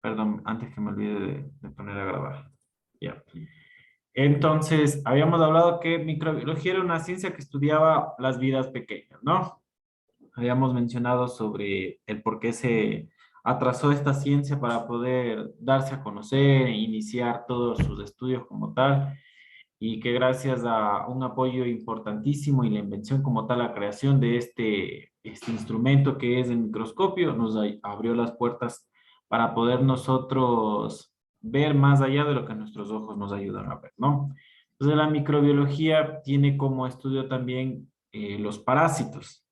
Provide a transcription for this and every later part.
Perdón, antes que me olvide de poner a grabar. Ya. Entonces, habíamos hablado que microbiología era una ciencia que estudiaba las vidas pequeñas, ¿no? Habíamos mencionado sobre el por qué se atrasó esta ciencia para poder darse a conocer e iniciar todos sus estudios como tal, y que gracias a un apoyo importantísimo y la invención como tal, la creación de este instrumento que es el microscopio, nos abrió las puertas para poder nosotros ver más allá de lo que nuestros ojos nos ayudan a ver, ¿no? Entonces la microbiología tiene como estudio también los parásitos.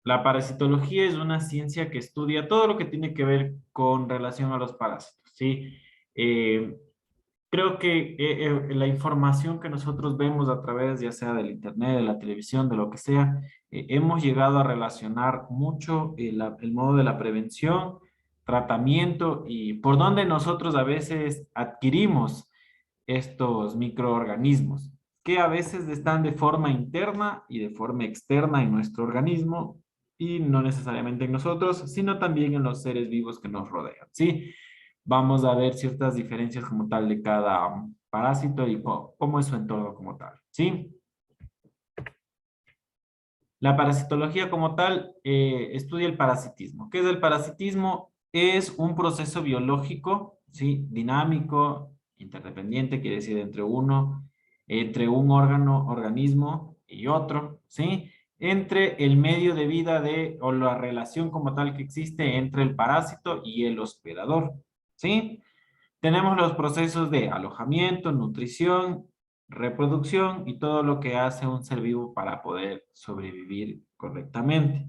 La parasitología es una ciencia que estudia todo lo que tiene que ver con relación a los parásitos, ¿sí? Eh, Creo que la información que nosotros vemos a través, ya sea del internet, de la televisión, de lo que sea, hemos llegado a relacionar mucho el modo de la prevención, tratamiento y por dónde nosotros a veces adquirimos estos microorganismos, que a veces están de forma interna y de forma externa en nuestro organismo y no necesariamente en nosotros, sino también en los seres vivos que nos rodean, ¿sí? Vamos a ver ciertas diferencias como tal de cada parásito y cómo es su entorno como tal, ¿sí? La parasitología como tal estudia el parasitismo. ¿Qué es el parasitismo? Es un proceso biológico, ¿sí? Dinámico, interdependiente, quiere decir entre un órgano, organismo y otro, ¿sí? Entre el medio de vida o la relación como tal que existe entre el parásito y el hospedador, ¿sí? Tenemos los procesos de alojamiento, nutrición, reproducción y todo lo que hace un ser vivo para poder sobrevivir correctamente.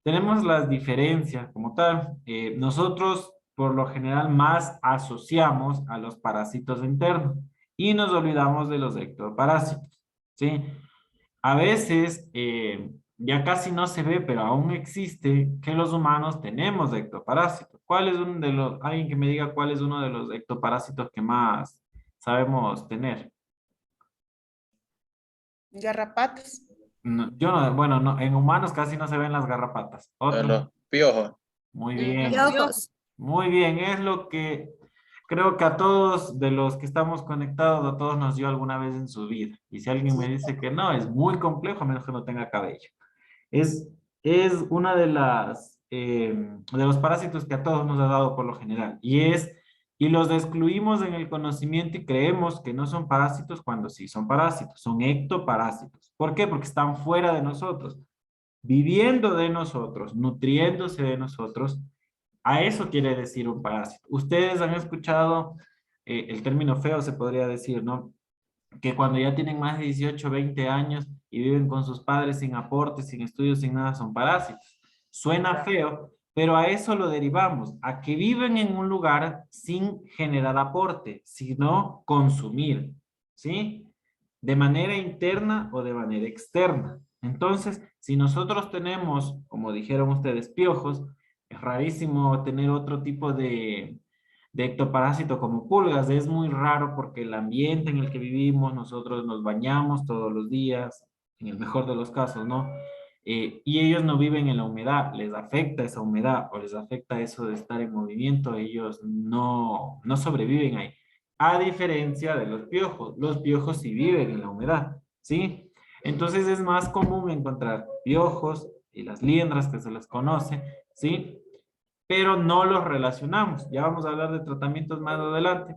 Tenemos las diferencias como tal. Nosotros por lo general más asociamos a los parásitos internos y nos olvidamos de los ectoparásitos, ¿sí? A veces, ya casi no se ve, pero aún existe que los humanos tenemos ectoparásitos. ¿Cuál es uno de alguien que me diga cuál es uno de los ectoparásitos que más sabemos tener? Garrapatas. Yo no, bueno, no, en humanos casi no se ven las garrapatas. Otro, Los piojos. muy bien, Piojos. muy bien, es lo que creo que a todos de los que estamos conectados, a todos nos dio alguna vez en su vida. Y si alguien me dice que no, es muy complejo, a menos que no tenga cabello. Es, es una de los parásitos que a todos nos ha dado por lo general. Y los excluimos en el conocimiento y creemos que no son parásitos cuando sí son parásitos, son ectoparásitos. ¿Por qué? Porque están fuera de nosotros, viviendo de nosotros, nutriéndose de nosotros. A eso quiere decir un parásito. Ustedes han escuchado el término feo, se podría decir, ¿no? Que cuando ya tienen más de 18 20 años y viven con sus padres sin aportes, sin estudios, sin nada, son parásitos. Suena feo, pero a eso lo derivamos, a que viven en un lugar sin generar aporte, sino consumir, ¿sí? De manera interna o de manera externa. Entonces, si nosotros tenemos, como dijeron ustedes, piojos, es rarísimo tener otro tipo de ectoparásito como pulgas. Es muy raro porque el ambiente en el que vivimos, nosotros nos bañamos todos los días, en el mejor de los casos, ¿no? Y ellos no viven en la humedad, les afecta esa humedad o les afecta eso de estar en movimiento, ellos no sobreviven ahí. A diferencia de los piojos sí viven en la humedad, ¿sí? Entonces es más común encontrar piojos y las liendras que se les conoce, ¿sí? Pero no los relacionamos. Ya vamos a hablar de tratamientos más adelante,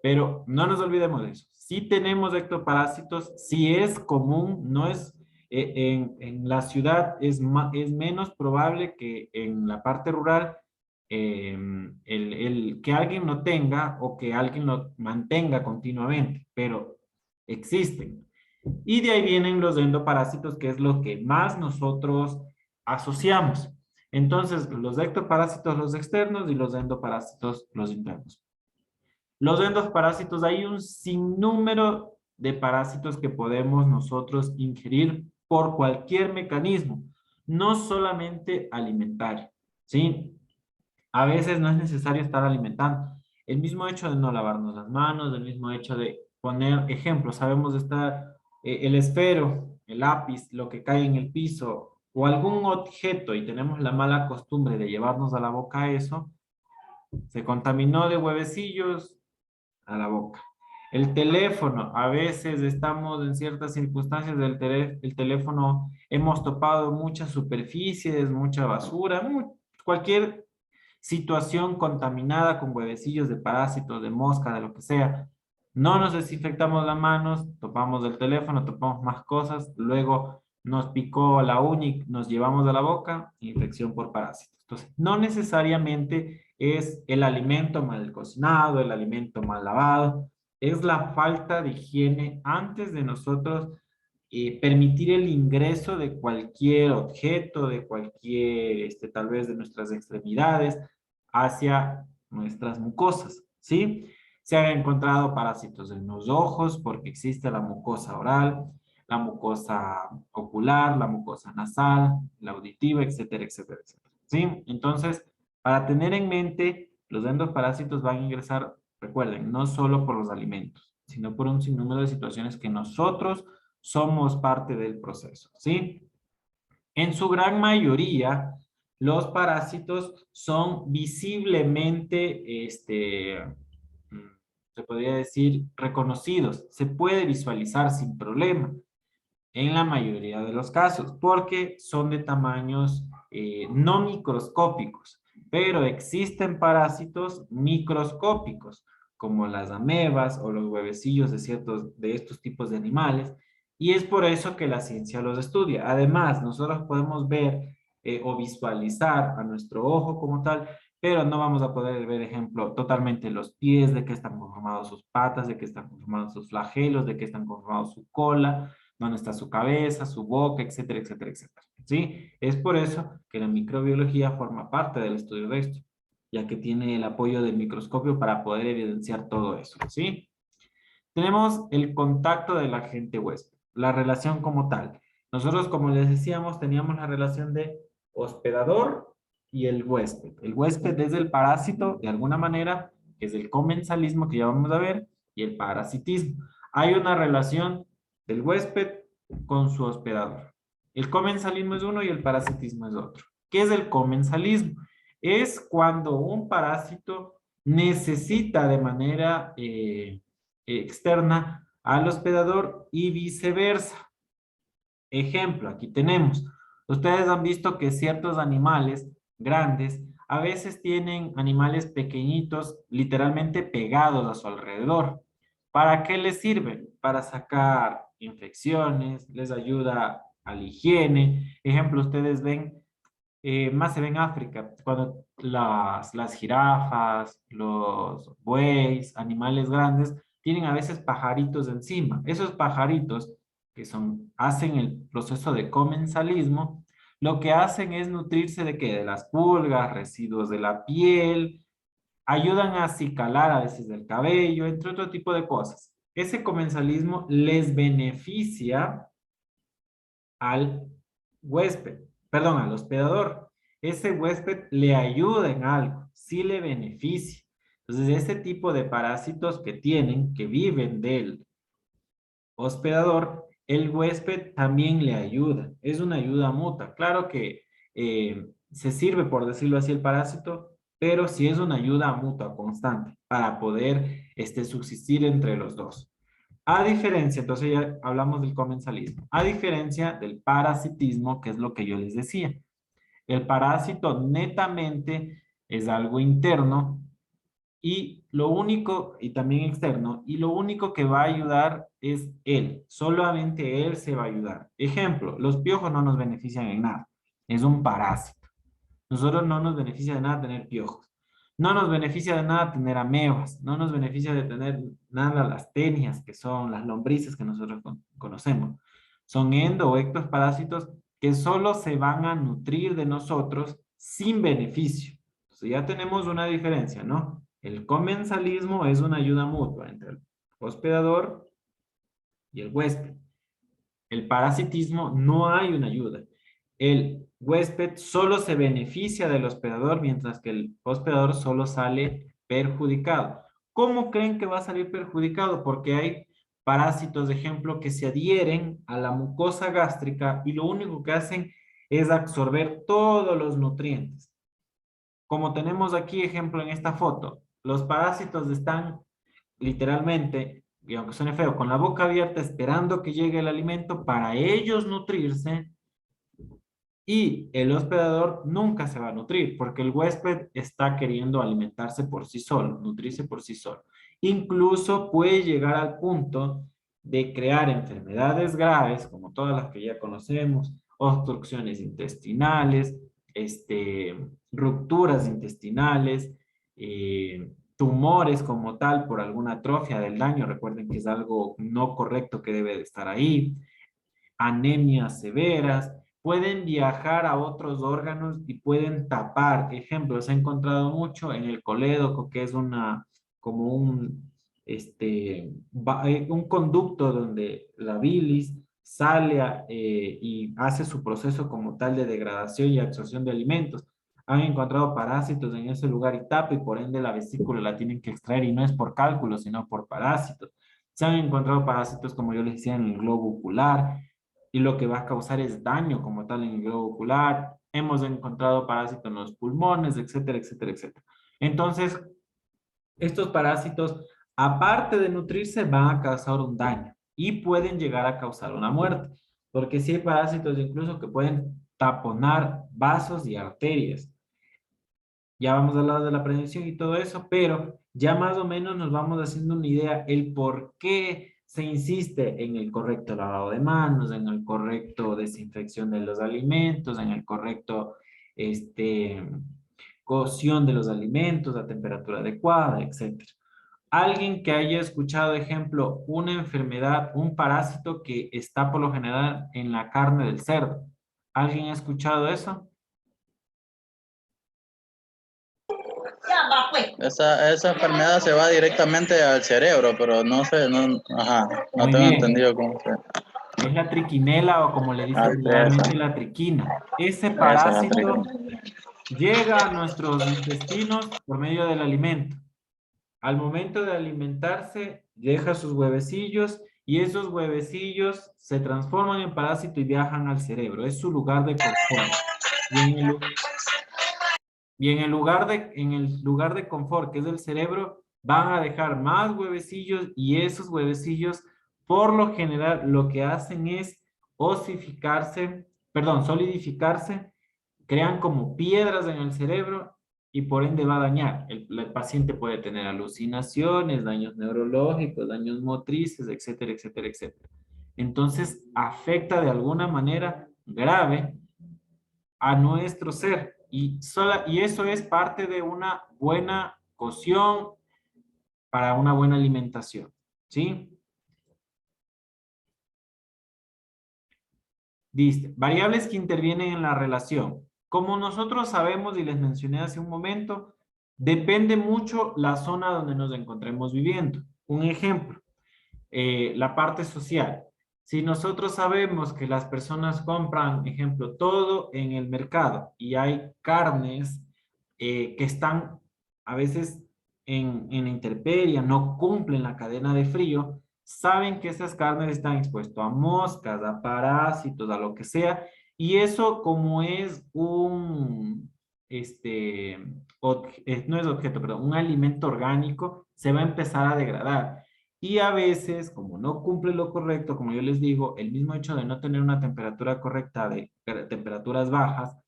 pero no nos olvidemos de eso. Si tenemos ectoparásitos, si es común, no es, en la ciudad es menos probable que en la parte rural que alguien lo tenga o que alguien lo mantenga continuamente, pero existen. Y de ahí vienen los endoparásitos, que es lo que más nosotros asociamos. Entonces, los ectoparásitos, los externos, y los endoparásitos, los internos. Los endoparásitos, hay un sinnúmero de parásitos que podemos nosotros ingerir por cualquier mecanismo, no solamente alimentario, ¿sí? A veces no es necesario estar alimentando. El mismo hecho de no lavarnos las manos, el mismo hecho de poner ejemplos, sabemos estar el esfero, el lápiz, lo que cae en el piso, o algún objeto y tenemos la mala costumbre de llevarnos a la boca eso, se contaminó de huevecillos a la boca. El teléfono, a veces estamos en ciertas circunstancias el teléfono, hemos topado muchas superficies, mucha basura, cualquier situación contaminada con huevecillos de parásitos, de mosca, de lo que sea. No nos desinfectamos las manos, topamos el teléfono, topamos más cosas, luego nos picó la uña y nos llevamos a la boca, infección por parásitos. Entonces, no necesariamente es el alimento mal cocinado, el alimento mal lavado, es la falta de higiene antes de nosotros permitir el ingreso de cualquier objeto, de cualquier, tal vez de nuestras extremidades hacia nuestras mucosas, ¿sí? Se han encontrado parásitos en los ojos porque existe la mucosa oral, la mucosa ocular, la mucosa nasal, la auditiva, etcétera, etcétera, etcétera, ¿sí? Entonces, para tener en mente, los endoparásitos van a ingresar, recuerden, no solo por los alimentos, sino por un sinnúmero de situaciones que nosotros somos parte del proceso, ¿sí? En su gran mayoría, los parásitos son visiblemente, se podría decir, reconocidos. Se puede visualizar sin problema en la mayoría de los casos, porque son de tamaños no microscópicos, pero existen parásitos microscópicos, como las amebas o los huevecillos de ciertos de estos tipos de animales, y es por eso que la ciencia los estudia. Además, nosotros podemos ver o visualizar a nuestro ojo como tal, pero no vamos a poder ver, ejemplo, totalmente los pies, de qué están conformados sus patas, de qué están conformados sus flagelos, de qué están conformados su cola, dónde está su cabeza, su boca, etcétera, etcétera, etcétera. ¿Sí? Es por eso que la microbiología forma parte del estudio de esto, ya que tiene el apoyo del microscopio para poder evidenciar todo eso. ¿Sí? Tenemos el contacto del agente huésped, la relación como tal. Nosotros, como les decíamos, teníamos la relación de hospedador y el huésped. El huésped es el parásito, de alguna manera, que es el comensalismo que ya vamos a ver, y el parasitismo. Hay una relación del huésped con su hospedador. El comensalismo es uno y el parasitismo es otro. ¿Qué es el comensalismo? Es cuando un parásito necesita de manera externa al hospedador y viceversa. Ejemplo, aquí tenemos. Ustedes han visto que ciertos animales grandes a veces tienen animales pequeñitos literalmente pegados a su alrededor. ¿Para qué les sirven? Para sacar infecciones, les ayuda a la higiene. Ejemplo, ustedes ven, más se ve en África, cuando las jirafas, los bueyes, animales grandes, tienen a veces pajaritos encima. Esos pajaritos que hacen el proceso de comensalismo, lo que hacen es nutrirse de qué? De las pulgas, residuos de la piel, ayudan a acicalar a veces del cabello, entre otro tipo de cosas. Ese comensalismo les beneficia al huésped, perdón, al hospedador. Ese huésped le ayuda en algo, sí le beneficia. Entonces, ese tipo de parásitos que tienen, que viven del hospedador, el huésped también le ayuda. Es una ayuda mutua. Claro que se sirve, por decirlo así, el parásito, pero sí es una ayuda mutua constante para poder subsistir entre los dos. A diferencia, entonces ya hablamos del comensalismo, a diferencia del parasitismo, que es lo que yo les decía. El parásito netamente es algo interno y lo único, y también externo, y lo único que va a ayudar es él. Solamente él se va a ayudar. Ejemplo, los piojos no nos benefician en nada. Es un parásito. Nosotros no nos beneficia de nada tener piojos. No nos beneficia de nada tener amebas. No nos beneficia de tener nada las tenias, que son las lombrices que nosotros conocemos. Son endo o ectoparásitos que solo se van a nutrir de nosotros sin beneficio. Entonces ya tenemos una diferencia, ¿no? El comensalismo es una ayuda mutua entre el hospedador y el huésped. El parasitismo no hay una ayuda. El huésped solo se beneficia del hospedador, mientras que el hospedador solo sale perjudicado. ¿Cómo creen que va a salir perjudicado? Porque hay parásitos, de ejemplo, que se adhieren a la mucosa gástrica y lo único que hacen es absorber todos los nutrientes. Como tenemos aquí ejemplo en esta foto, los parásitos están literalmente, y aunque suene feo, con la boca abierta esperando que llegue el alimento para ellos nutrirse, y el hospedador nunca se va a nutrir porque el huésped está queriendo alimentarse por sí solo, nutrirse por sí solo. Incluso puede llegar al punto de crear enfermedades graves, como todas las que ya conocemos, obstrucciones intestinales, rupturas intestinales, tumores como tal por alguna atrofia del daño. Recuerden que es algo no correcto que debe de estar ahí, anemias severas, pueden viajar a otros órganos y pueden tapar. Ejemplo, se ha encontrado mucho en el colédoco, que es como un conducto donde la bilis sale y hace su proceso como tal de degradación y absorción de alimentos. Han encontrado parásitos en ese lugar y tapa y por ende la vesícula la tienen que extraer y no es por cálculo, sino por parásitos. Se han encontrado parásitos, como yo les decía, en el globo ocular, y lo que va a causar es daño como tal en el globo ocular. Hemos encontrado parásitos en los pulmones, etcétera, etcétera, etcétera. Entonces, estos parásitos, aparte de nutrirse, van a causar un daño y pueden llegar a causar una muerte, porque sí hay parásitos incluso que pueden taponar vasos y arterias. Ya vamos a hablar de la prevención y todo eso, pero ya más o menos nos vamos haciendo una idea el por qué se insiste en el correcto lavado de manos, en el correcto desinfección de los alimentos, en el correcto cocción de los alimentos a temperatura adecuada, etcétera. Alguien que haya escuchado, ejemplo, una enfermedad, un parásito que está por lo general en la carne del cerdo. ¿Alguien ha escuchado eso? Esa enfermedad se va directamente al cerebro, pero no sé, no, ajá, no Muy tengo bien. entendido cómo se. Es la triquinela o como le Ah, dicen sí, esa, vulgarmente la triquina. Ese esa es la parásito triqui. llega a nuestros intestinos por medio del alimento. Al momento de alimentarse, deja sus huevecillos y esos huevecillos se transforman en parásito y viajan al cerebro. Es su lugar de confort. Y en en el lugar de confort, que es el cerebro, van a dejar más huevecillos y esos huevecillos, por lo general, lo que hacen es osificarse, perdón, solidificarse, crean como piedras en el cerebro y por ende va a dañar. El paciente puede tener alucinaciones, daños neurológicos, daños motrices, etcétera, etcétera, etcétera. Entonces, afecta de alguna manera grave a nuestro ser. Y eso es parte de una buena cocción para una buena alimentación. ¿Sí? Dice, variables que intervienen en la relación. Como nosotros sabemos y les mencioné hace un momento, depende mucho la zona donde nos encontremos viviendo. Un ejemplo, la parte social. Si nosotros sabemos que las personas compran, ejemplo, todo en el mercado y hay carnes que están a veces en la intemperie, no cumplen la cadena de frío, saben que esas carnes están expuestas a moscas, a parásitos, a lo que sea, y eso como es no es objeto, perdón, un alimento orgánico, se va a empezar a degradar. Y a veces, como no cumple lo correcto, como yo les digo, el mismo hecho de no tener una temperatura correcta de temperaturas bajas,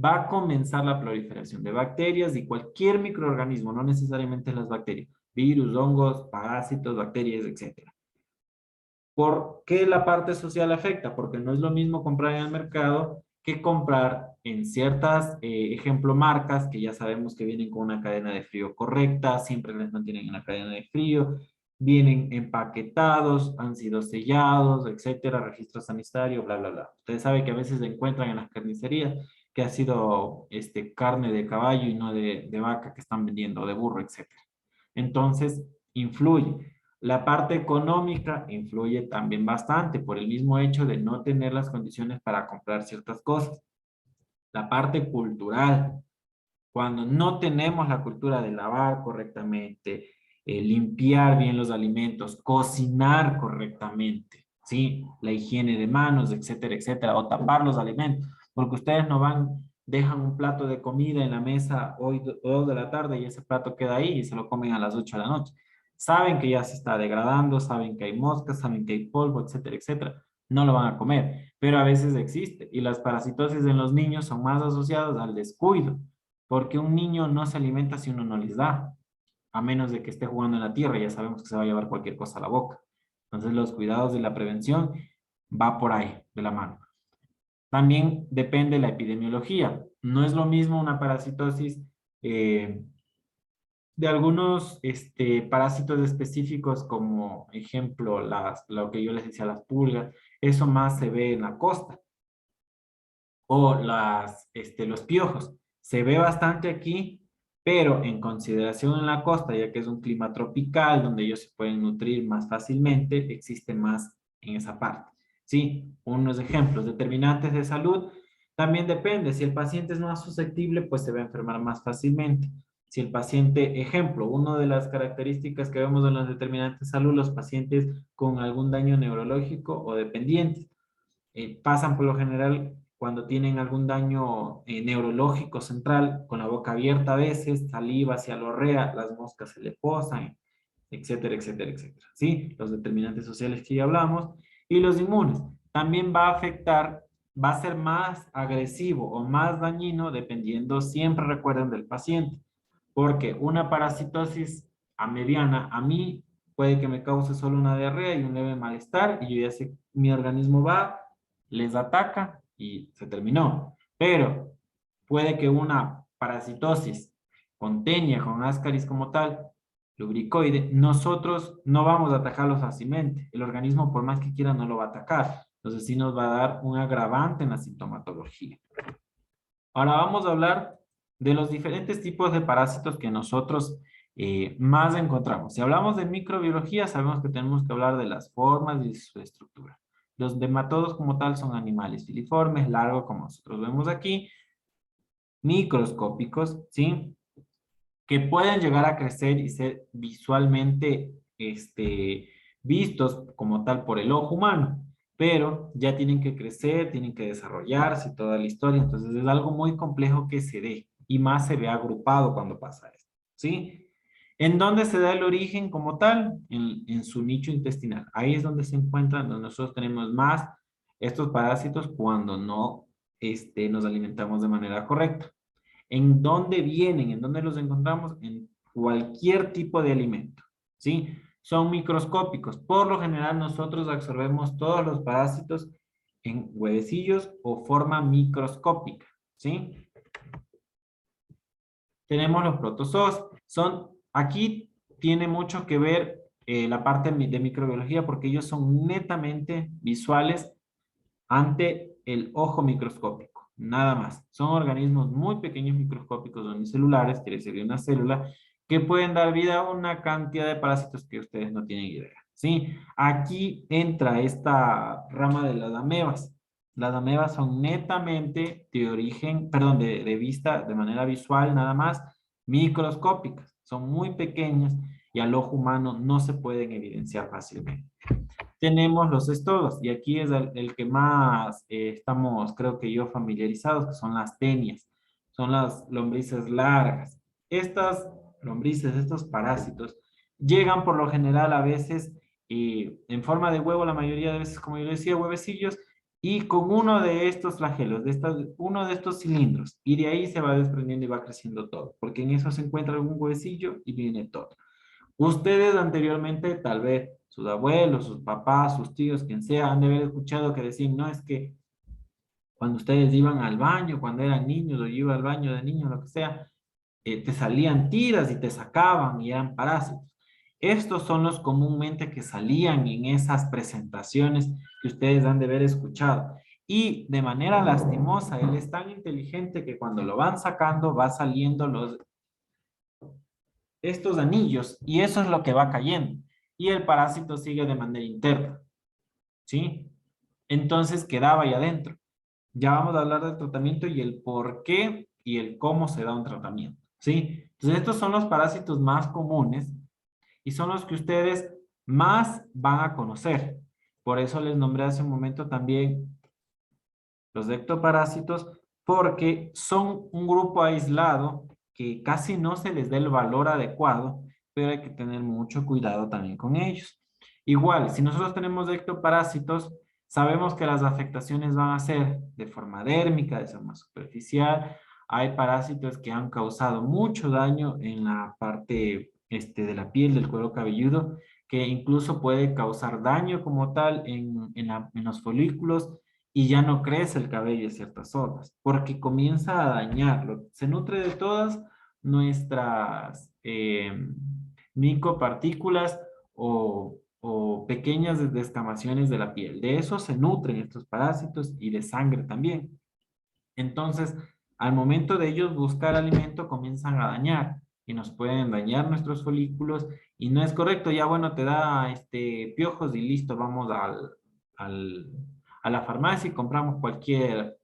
va a comenzar la proliferación de bacterias y cualquier microorganismo, no necesariamente las bacterias, virus, hongos, parásitos, bacterias, etcétera. ¿Por qué la parte social afecta? Porque no es lo mismo comprar en el mercado que comprar en ciertas, ejemplo, marcas que ya sabemos que vienen con una cadena de frío correcta, siempre les mantienen en la cadena de frío, vienen empaquetados, han sido sellados, etcétera, registro sanitario, bla, bla, bla. Ustedes saben que a veces se encuentran en las carnicerías que ha sido carne de caballo y no de vaca que están vendiendo, de burro, etcétera. Entonces, influye. La parte económica influye también bastante por el mismo hecho de no tener las condiciones para comprar ciertas cosas. La parte cultural, cuando no tenemos la cultura de lavar correctamente, limpiar bien los alimentos, cocinar correctamente, ¿sí? La higiene de manos, etcétera, etcétera, o tapar los alimentos. porque ustedes no van, dejan un plato de comida en la mesa hoy 2 de la tarde y ese plato queda ahí y se lo comen a las 8 de la noche. Saben que ya se está degradando, saben que hay moscas, saben que hay polvo, etcétera, etcétera. No lo van a comer, pero a veces existe. Y las parasitosis en los niños son más asociadas al descuido, porque un niño no se alimenta si uno no les da, a menos de que esté jugando en la tierra, ya sabemos que se va a llevar cualquier cosa a la boca. Entonces los cuidados de la prevención va por ahí, de la mano. También depende de la epidemiología. No es lo mismo una parasitosis de algunos parásitos específicos, como ejemplo lo que yo les decía, las pulgas. Eso más se ve en la costa. O los piojos. Se ve bastante aquí, pero en consideración en la costa, ya que es un clima tropical donde ellos se pueden nutrir más fácilmente, existe más en esa parte. Sí, unos ejemplos, determinantes de salud, también depende. Si el paciente es más susceptible, pues se va a enfermar más fácilmente. Si el paciente, ejemplo, una de las características que vemos en los determinantes de salud, los pacientes con algún daño neurológico o dependientes, pasan por lo general cuando tienen algún daño neurológico central, con la boca abierta a veces, saliva hacia la orrea, las moscas se le posan, etcétera, etcétera, etcétera. ¿Sí? Los determinantes sociales que ya hablamos. Y los inmunes. También va a afectar, va a ser más agresivo o más dañino dependiendo, siempre recuerden, del paciente. Porque una parasitosis a mediana, a mí puede que me cause solo una diarrea y un leve malestar y yo ya sé, mi organismo va, les ataca y se terminó. Pero puede que una parasitosis con tenia, con ascaris como tal, lubricoide, nosotros no vamos a atacarlo fácilmente. El organismo, por más que quiera, no lo va a atacar. Entonces sí nos va a dar un agravante en la sintomatología. Ahora vamos a hablar de los diferentes tipos de parásitos que nosotros más encontramos. Si hablamos de microbiología, sabemos que tenemos que hablar de las formas y su estructura. Los nematodos como tal son animales filiformes, largos, como nosotros vemos aquí, microscópicos, ¿sí? Que pueden llegar a crecer y ser visualmente vistos como tal por el ojo humano, pero ya tienen que crecer, tienen que desarrollarse y toda la historia, entonces es algo muy complejo que se dé, y más se ve agrupado cuando pasa esto, ¿sí? ¿En dónde se da el origen como tal? En su nicho intestinal. Ahí es donde se encuentran, donde nosotros tenemos más estos parásitos cuando no nos alimentamos de manera correcta. ¿En dónde vienen? ¿En dónde los encontramos? En cualquier tipo de alimento, ¿sí? Son microscópicos. Por lo general nosotros absorbemos todos los parásitos en huevecillos o forma microscópica, ¿sí? Tenemos los protozoos. Aquí tiene mucho que ver la parte de microbiología porque ellos son netamente visuales ante el ojo microscópico, nada más. Son organismos muy pequeños microscópicos unicelulares, quiere decir una célula, que pueden dar vida a una cantidad de parásitos que ustedes no tienen idea. ¿Sí? Aquí entra esta rama de las amebas. Las amebas son netamente de origen, perdón, de vista, de manera visual nada más, microscópicas. Son muy pequeñas y al ojo humano no se pueden evidenciar fácilmente. Tenemos los estodos, y aquí es el que más estamos, creo que yo, familiarizados, que son las tenias. Son las lombrices largas. Estas lombrices, estos parásitos, llegan por lo general a veces en forma de huevo, la mayoría de veces, como yo decía, huevecillos, y con uno de estos flagelos, uno de estos cilindros, y de ahí se va desprendiendo y va creciendo todo, porque en eso se encuentra algún huevecillo y viene todo. Ustedes anteriormente, tal vez sus abuelos, sus papás, sus tíos, quien sea, han de haber escuchado que decían, no, es que cuando ustedes iban al baño, cuando eran niños, o yo iba al baño de niños, lo que sea, te salían tiras y te sacaban y eran parásitos. Estos son los comúnmente que salían en esas presentaciones que ustedes han de haber escuchado. Y de manera lastimosa, él es tan inteligente que cuando lo van sacando, va saliendo estos anillos y eso es lo que va cayendo. Y el parásito sigue de manera interna, ¿sí? Entonces quedaba ahí adentro. Ya vamos a hablar del tratamiento y el por qué y el cómo se da un tratamiento, ¿sí? Entonces estos son los parásitos más comunes y son los que ustedes más van a conocer. Por eso les nombré hace un momento también los ectoparásitos, porque son un grupo aislado que casi no se les da el valor adecuado, pero hay que tener mucho cuidado también con ellos. Igual, si nosotros tenemos ectoparásitos, sabemos que las afectaciones van a ser de forma dérmica, de forma superficial. Hay parásitos que han causado mucho daño en la parte de la piel del cuero cabelludo, que incluso puede causar daño como tal en los folículos y ya no crece el cabello a ciertas zonas, porque comienza a dañarlo. Se nutre de todas nuestras micopartículas o pequeñas descamaciones de la piel. De eso se nutren estos parásitos y de sangre también. Entonces, al momento de ellos buscar alimento, comienzan a dañar y nos pueden dañar nuestros folículos y no es correcto. Ya bueno, te da piojos y listo, vamos al, a la farmacia y compramos cualquier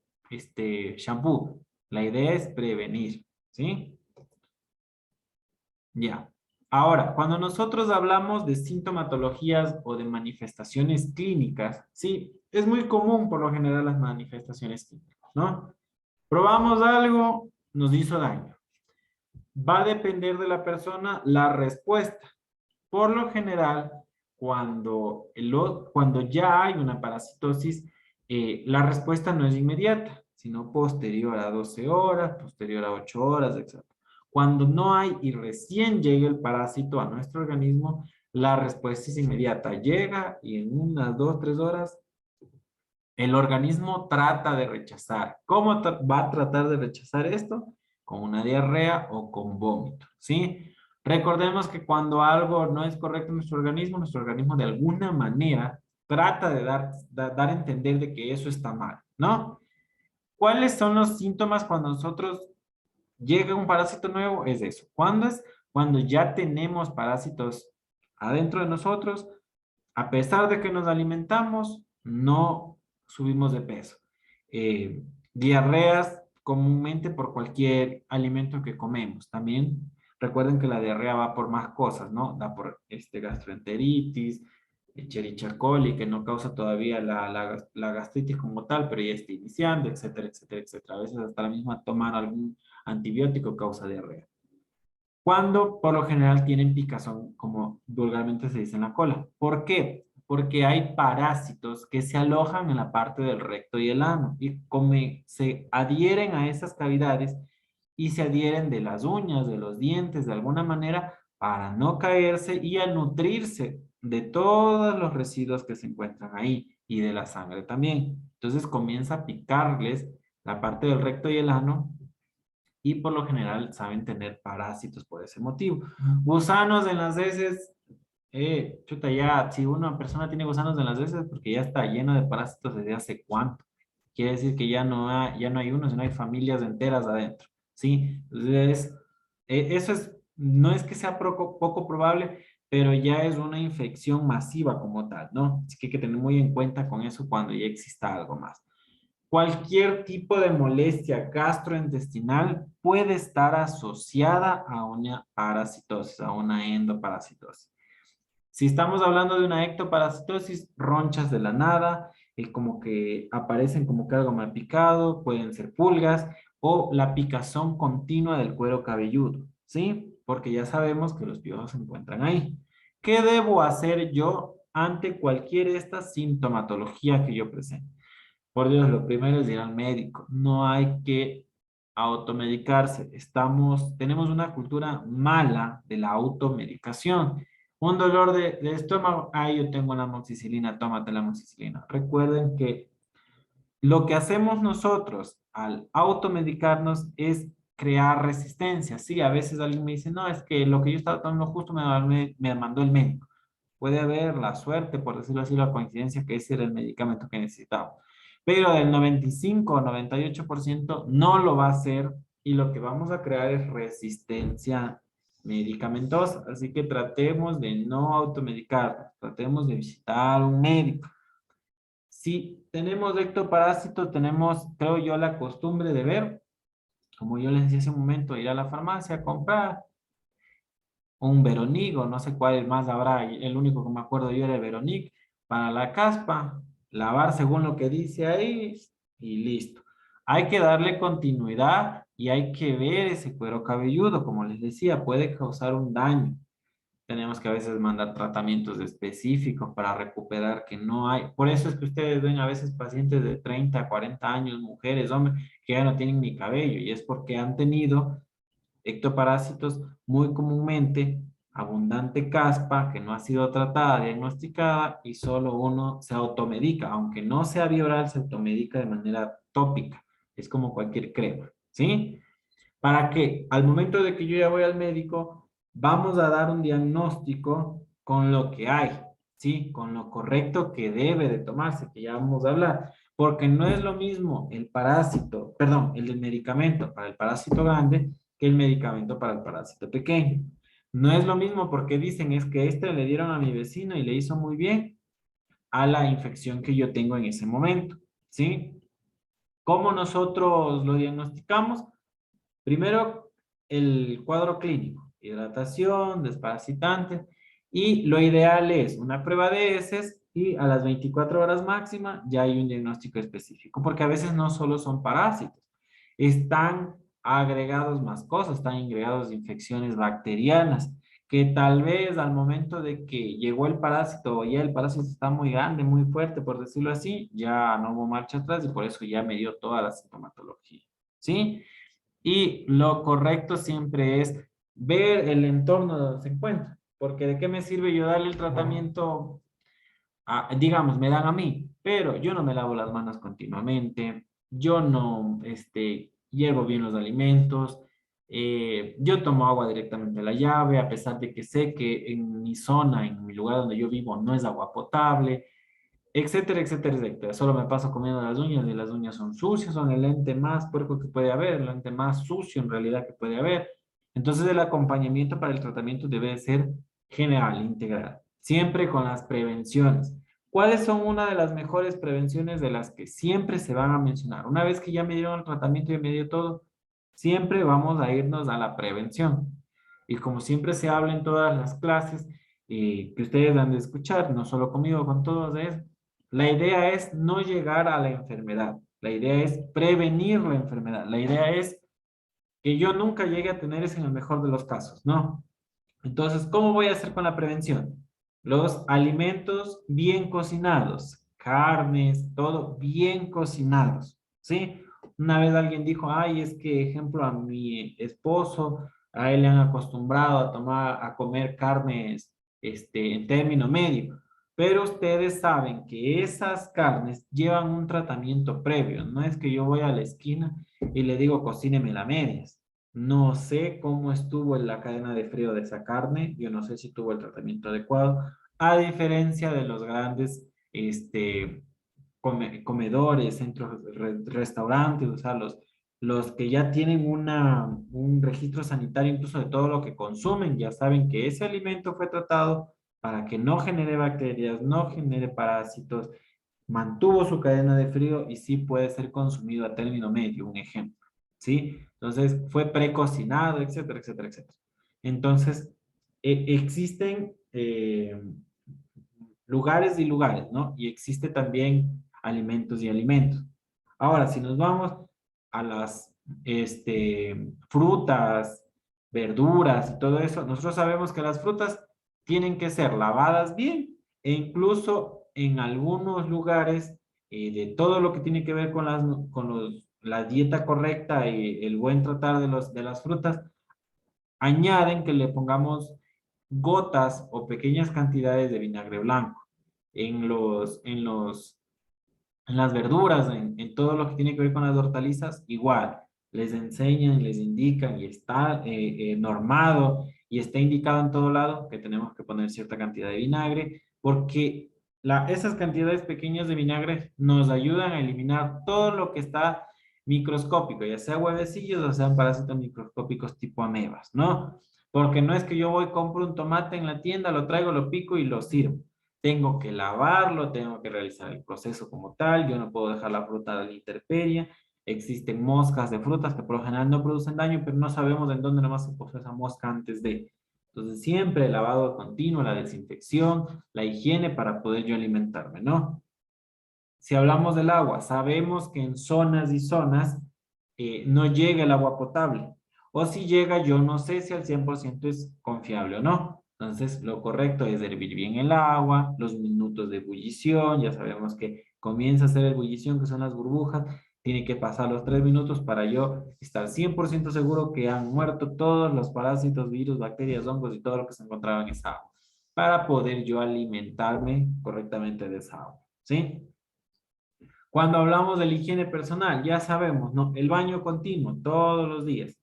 shampoo. La idea es prevenir, ¿sí? Ya. Ahora, cuando nosotros hablamos de sintomatologías o de manifestaciones clínicas, sí, es muy común por lo general las manifestaciones clínicas, ¿no? Probamos algo, nos hizo daño. Va a depender de la persona la respuesta. Por lo general, cuando ya hay una parasitosis, la respuesta no es inmediata, sino posterior a 12 horas, posterior a 8 horas, etc. Cuando no hay y recién llega el parásito a nuestro organismo, la respuesta es inmediata. Llega y en unas 2, 3 horas el organismo trata de rechazar. ¿Cómo va a tratar de rechazar esto? Con una diarrea o con vómito, ¿sí? Recordemos que cuando algo no es correcto en nuestro organismo de alguna manera trata de dar a entender de que eso está mal, ¿no? ¿Cuáles son los síntomas cuando nosotros llega un parásito nuevo? Es eso. ¿Cuándo es? Cuando ya tenemos parásitos adentro de nosotros, a pesar de que nos alimentamos, no subimos de peso. Diarreas comúnmente por cualquier alimento que comemos. También recuerden que la diarrea va por más cosas, ¿no? Da por gastroenteritis, Escherichia coli, que no causa todavía la gastritis como tal, pero ya está iniciando, etcétera, etcétera, etcétera. A veces hasta la misma tomar algún antibiótico causa diarrea. Cuando por lo general tienen picazón, como vulgarmente se dice en la cola. ¿Por qué? Porque hay parásitos que se alojan en la parte del recto y el ano y se adhieren a esas cavidades y se adhieren de las uñas, de los dientes, de alguna manera, para no caerse y a nutrirse de todos los residuos que se encuentran ahí y de la sangre también. Entonces comienza a picarles la parte del recto y el ano y por lo general saben tener parásitos por ese motivo. Gusanos en las heces, chuta, ya, si una persona tiene gusanos en las heces, porque ya está lleno de parásitos desde hace cuánto. Quiere decir que ya no hay uno, sino hay familias enteras adentro, ¿sí? Entonces, eso es, no es que sea poco probable, pero ya es una infección masiva como tal, ¿no? Así que hay que tener muy en cuenta con eso cuando ya exista algo más. Cualquier tipo de molestia gastrointestinal puede estar asociada a una parasitosis, a una endoparasitosis. Si estamos hablando de una ectoparasitosis, ronchas de la nada, como que aparecen como que algo mal picado, pueden ser pulgas o la picazón continua del cuero cabelludo, ¿sí? Porque ya sabemos que los piojos se encuentran ahí. ¿Qué debo hacer yo ante cualquier de estas sintomatología que yo presente? Por Dios, lo primero es ir al médico. No hay que automedicarse. Tenemos una cultura mala de la automedicación. Un dolor de estómago, ay, yo tengo la amoxicilina, tómate la amoxicilina. Recuerden que lo que hacemos nosotros al automedicarnos es crear resistencia. Sí, a veces alguien me dice, no, es que lo que yo estaba tomando justo me mandó el médico. Puede haber la suerte, por decirlo así, la coincidencia que ese era el medicamento que necesitaba. Pero del 95 o 98% no lo va a hacer y lo que vamos a crear es resistencia medicamentosa. Así que tratemos de no automedicarnos, tratemos de visitar a un médico. Si tenemos ectoparásito, tenemos, creo yo, la costumbre de ver, como yo les decía hace un momento, ir a la farmacia a comprar un veronigo, no sé cuál más habrá, el único que me acuerdo yo era el veronic, para la caspa, lavar según lo que dice ahí, y listo. Hay que darle continuidad y hay que ver ese cuero cabelludo, como les decía, puede causar un daño. Tenemos que a veces mandar tratamientos específicos para recuperar que no hay. Por eso es que ustedes ven a veces pacientes de 30, 40 años, mujeres, hombres, que ya no tienen ni cabello y es porque han tenido ectoparásitos muy comúnmente, abundante caspa que no ha sido tratada, diagnosticada y solo uno se automedica, aunque no sea bioral, se automedica de manera tópica. Es como cualquier crema, ¿sí? Para que al momento de que yo ya voy al médico, vamos a dar un diagnóstico con lo que hay, ¿sí? Con lo correcto que debe de tomarse, que ya vamos a hablar. Porque no es lo mismo el parásito, perdón, el del medicamento para el parásito grande que el medicamento para el parásito pequeño. No es lo mismo porque dicen es que este le dieron a mi vecino y le hizo muy bien a la infección que yo tengo en ese momento, ¿sí? ¿Cómo nosotros lo diagnosticamos? Primero, el cuadro clínico, hidratación, desparasitante, y lo ideal es una prueba de heces y a las 24 horas máxima ya hay un diagnóstico específico, porque a veces no solo son parásitos, están agregados más cosas, están agregados infecciones bacterianas, que tal vez al momento de que llegó el parásito o ya el parásito está muy grande, muy fuerte, por decirlo así, ya no hubo marcha atrás y por eso ya me dio toda la sintomatología, ¿sí? Y lo correcto siempre es ver el entorno donde se encuentra, porque de qué me sirve yo darle el tratamiento, digamos, me dan a mí, pero yo no me lavo las manos continuamente, yo no, hiervo bien los alimentos, yo tomo agua directamente de la llave, a pesar de que sé que en mi zona, en mi lugar donde yo vivo, no es agua potable, etcétera, etcétera, etcétera. Solo me paso comiendo las uñas y las uñas son sucias, son el ente más puerco que puede haber, el ente más sucio en realidad que puede haber. Entonces el acompañamiento para el tratamiento debe ser general, integral, siempre con las prevenciones. ¿Cuáles son una de las mejores prevenciones de las que siempre se van a mencionar? Una vez que ya me dieron el tratamiento y me dio todo, siempre vamos a irnos a la prevención. Y como siempre se habla en todas las clases, que ustedes han de escuchar, no solo conmigo, con todos, es la idea es no llegar a la enfermedad. La idea es prevenir la enfermedad. La idea es que yo nunca llegue a tener eso en el mejor de los casos, ¿no? Entonces, ¿cómo voy a hacer con la prevención? Los alimentos bien cocinados, carnes, todo bien cocinados, ¿sí? Una vez alguien dijo, ay, es que, ejemplo, a mi esposo, a él le han acostumbrado a tomar, a comer carnes, en término medio. Pero ustedes saben que esas carnes llevan un tratamiento previo. No es que yo voy a la esquina y le digo, cocíneme la medias. No sé cómo estuvo en la cadena de frío de esa carne, yo no sé si tuvo el tratamiento adecuado, a diferencia de los grandes comedores, centros, restaurantes, o sea, los que ya tienen un registro sanitario incluso de todo lo que consumen, ya saben que ese alimento fue tratado para que no genere bacterias, no genere parásitos, mantuvo su cadena de frío y sí puede ser consumido a término medio, un ejemplo, ¿sí? Entonces, fue precocinado, etcétera, etcétera, etcétera. Entonces, existen lugares y lugares, ¿no? Y existe también alimentos y alimentos. Ahora, si nos vamos a las frutas, verduras y todo eso, nosotros sabemos que las frutas tienen que ser lavadas bien e incluso en algunos lugares de todo lo que tiene que ver con la dieta correcta y el buen tratar de las frutas, añaden que le pongamos gotas o pequeñas cantidades de vinagre blanco en las verduras, en todo lo que tiene que ver con las hortalizas, igual. Les enseñan, les indican y está normado y está indicado en todo lado que tenemos que poner cierta cantidad de vinagre porque esas cantidades pequeñas de vinagre nos ayudan a eliminar todo lo que está microscópico, ya sea huevecillos o sean parásitos microscópicos tipo amebas, ¿no? Porque no es que yo voy, compro un tomate en la tienda, lo traigo, lo pico y lo sirvo. Tengo que lavarlo, tengo que realizar el proceso como tal, yo no puedo dejar la fruta a la intemperie, existen moscas de frutas que por lo general no producen daño, pero no sabemos en dónde nomás se puso esa mosca antes de. Entonces siempre el lavado continuo, la desinfección, la higiene para poder yo alimentarme, ¿no? si hablamos del agua, sabemos que en zonas y zonas no llega el agua potable. O si llega, yo no sé si al 100% es confiable o no. Entonces, lo correcto es hervir bien el agua, los minutos de ebullición, ya sabemos que comienza a hacer ebullición, que son las burbujas, tiene que pasar los 3 minutos para yo estar 100% seguro que han muerto todos los parásitos, virus, bacterias, hongos y todo lo que se encontraba en esa agua, para poder yo alimentarme correctamente de esa agua, ¿sí? Cuando hablamos de la higiene personal, ya sabemos, ¿no? El baño continuo, todos los días,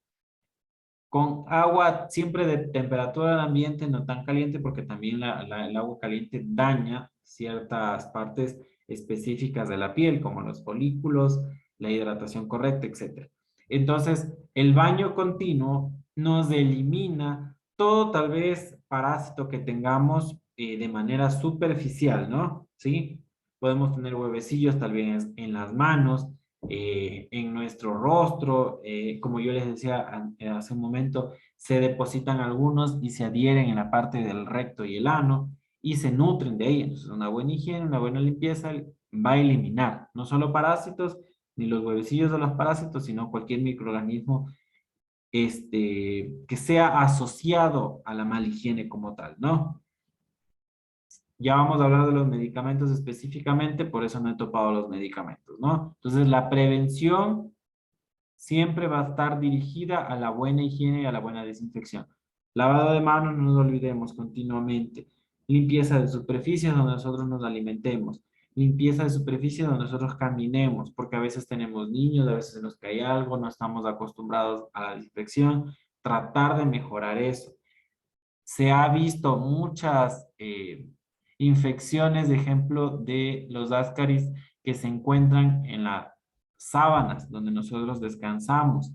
con agua siempre de temperatura del ambiente, no tan caliente, porque también el agua caliente daña ciertas partes específicas de la piel, como los folículos, la hidratación correcta, etcétera. Entonces, el baño continuo nos elimina todo tal vez parásito que tengamos de manera superficial, ¿no? ¿Sí? Podemos tener huevecillos tal vez en las manos, en nuestro rostro, como yo les decía hace un momento, se depositan algunos y se adhieren en la parte del recto y el ano y se nutren de ahí. Entonces, una buena higiene, una buena limpieza va a eliminar no solo parásitos, ni los huevecillos de los parásitos, sino cualquier microorganismo que sea asociado a la mala higiene como tal, ¿no? Ya vamos a hablar de los medicamentos específicamente, por eso no he topado los medicamentos, ¿no? Entonces, la prevención siempre va a estar dirigida a la buena higiene y a la buena desinfección. Lavado de manos, no nos olvidemos continuamente. Limpieza de superficies donde nosotros nos alimentemos. Limpieza de superficies donde nosotros caminemos, porque a veces tenemos niños, a veces se nos cae algo, no estamos acostumbrados a la desinfección. Tratar de mejorar eso. Se ha visto muchas infecciones, de ejemplo, de los ascaris que se encuentran en las sábanas donde nosotros descansamos.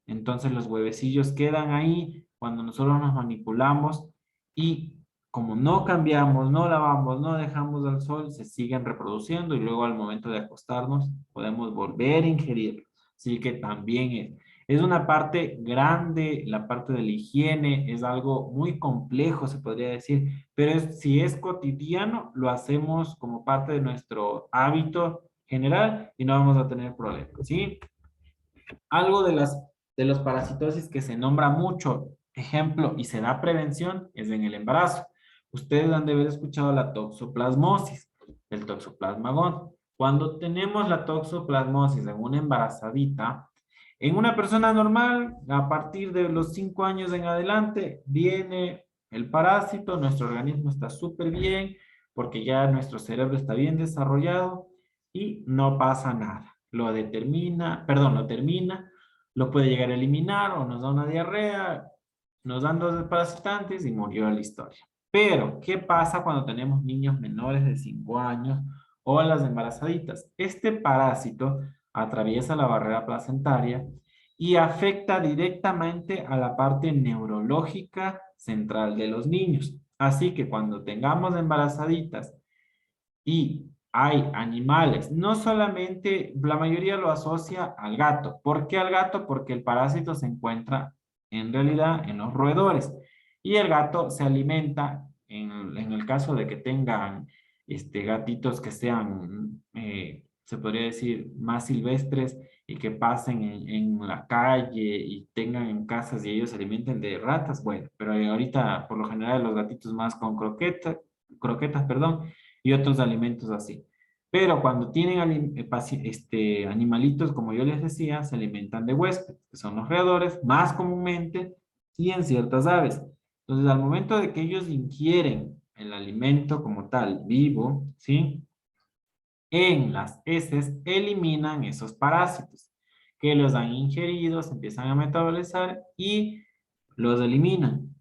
Entonces los huevecillos quedan ahí cuando nosotros nos manipulamos y como no cambiamos, no lavamos, no dejamos al sol, se siguen reproduciendo y luego al momento de acostarnos podemos volver a ingerirlo. Así que también es una parte grande, la parte de la higiene, es algo muy complejo, se podría decir, pero si es cotidiano, lo hacemos como parte de nuestro hábito general y no vamos a tener problemas, ¿sí? Algo de los parasitosis que se nombra mucho, ejemplo, y se da prevención, es en el embarazo. Ustedes han de haber escuchado la toxoplasmosis, el toxoplasmagón. Cuando tenemos la toxoplasmosis en una embarazadita, en una persona normal, a partir de los 5 años en adelante, viene el parásito, nuestro organismo está súper bien, porque ya nuestro cerebro está bien desarrollado y no pasa nada. Lo determina, perdón, lo termina, lo puede llegar a eliminar o nos da una diarrea, nos dan dos desparasitantes y murió la historia. Pero, ¿qué pasa cuando tenemos niños menores de 5 años o las embarazaditas? Este parásito atraviesa la barrera placentaria y afecta directamente a la parte neurológica central de los niños. Así que cuando tengamos embarazaditas y hay animales, no solamente, la mayoría lo asocia al gato. ¿Por qué al gato? Porque el parásito se encuentra en realidad en los roedores y el gato se alimenta, en el caso de que tengan gatitos que sean, se podría decir, más silvestres y que pasen en la calle y tengan en casas y ellos se alimenten de ratas, bueno, pero ahorita por lo general los gatitos más con croquetas, perdón, y otros alimentos así. Pero cuando tienen animalitos, como yo les decía, se alimentan de huéspedes, que son los roedores, más comúnmente, y en ciertas aves. Entonces, al momento de que ellos ingieren el alimento como tal, vivo, ¿sí? En las heces eliminan esos parásitos que los han ingerido, se empiezan a metabolizar y los eliminan.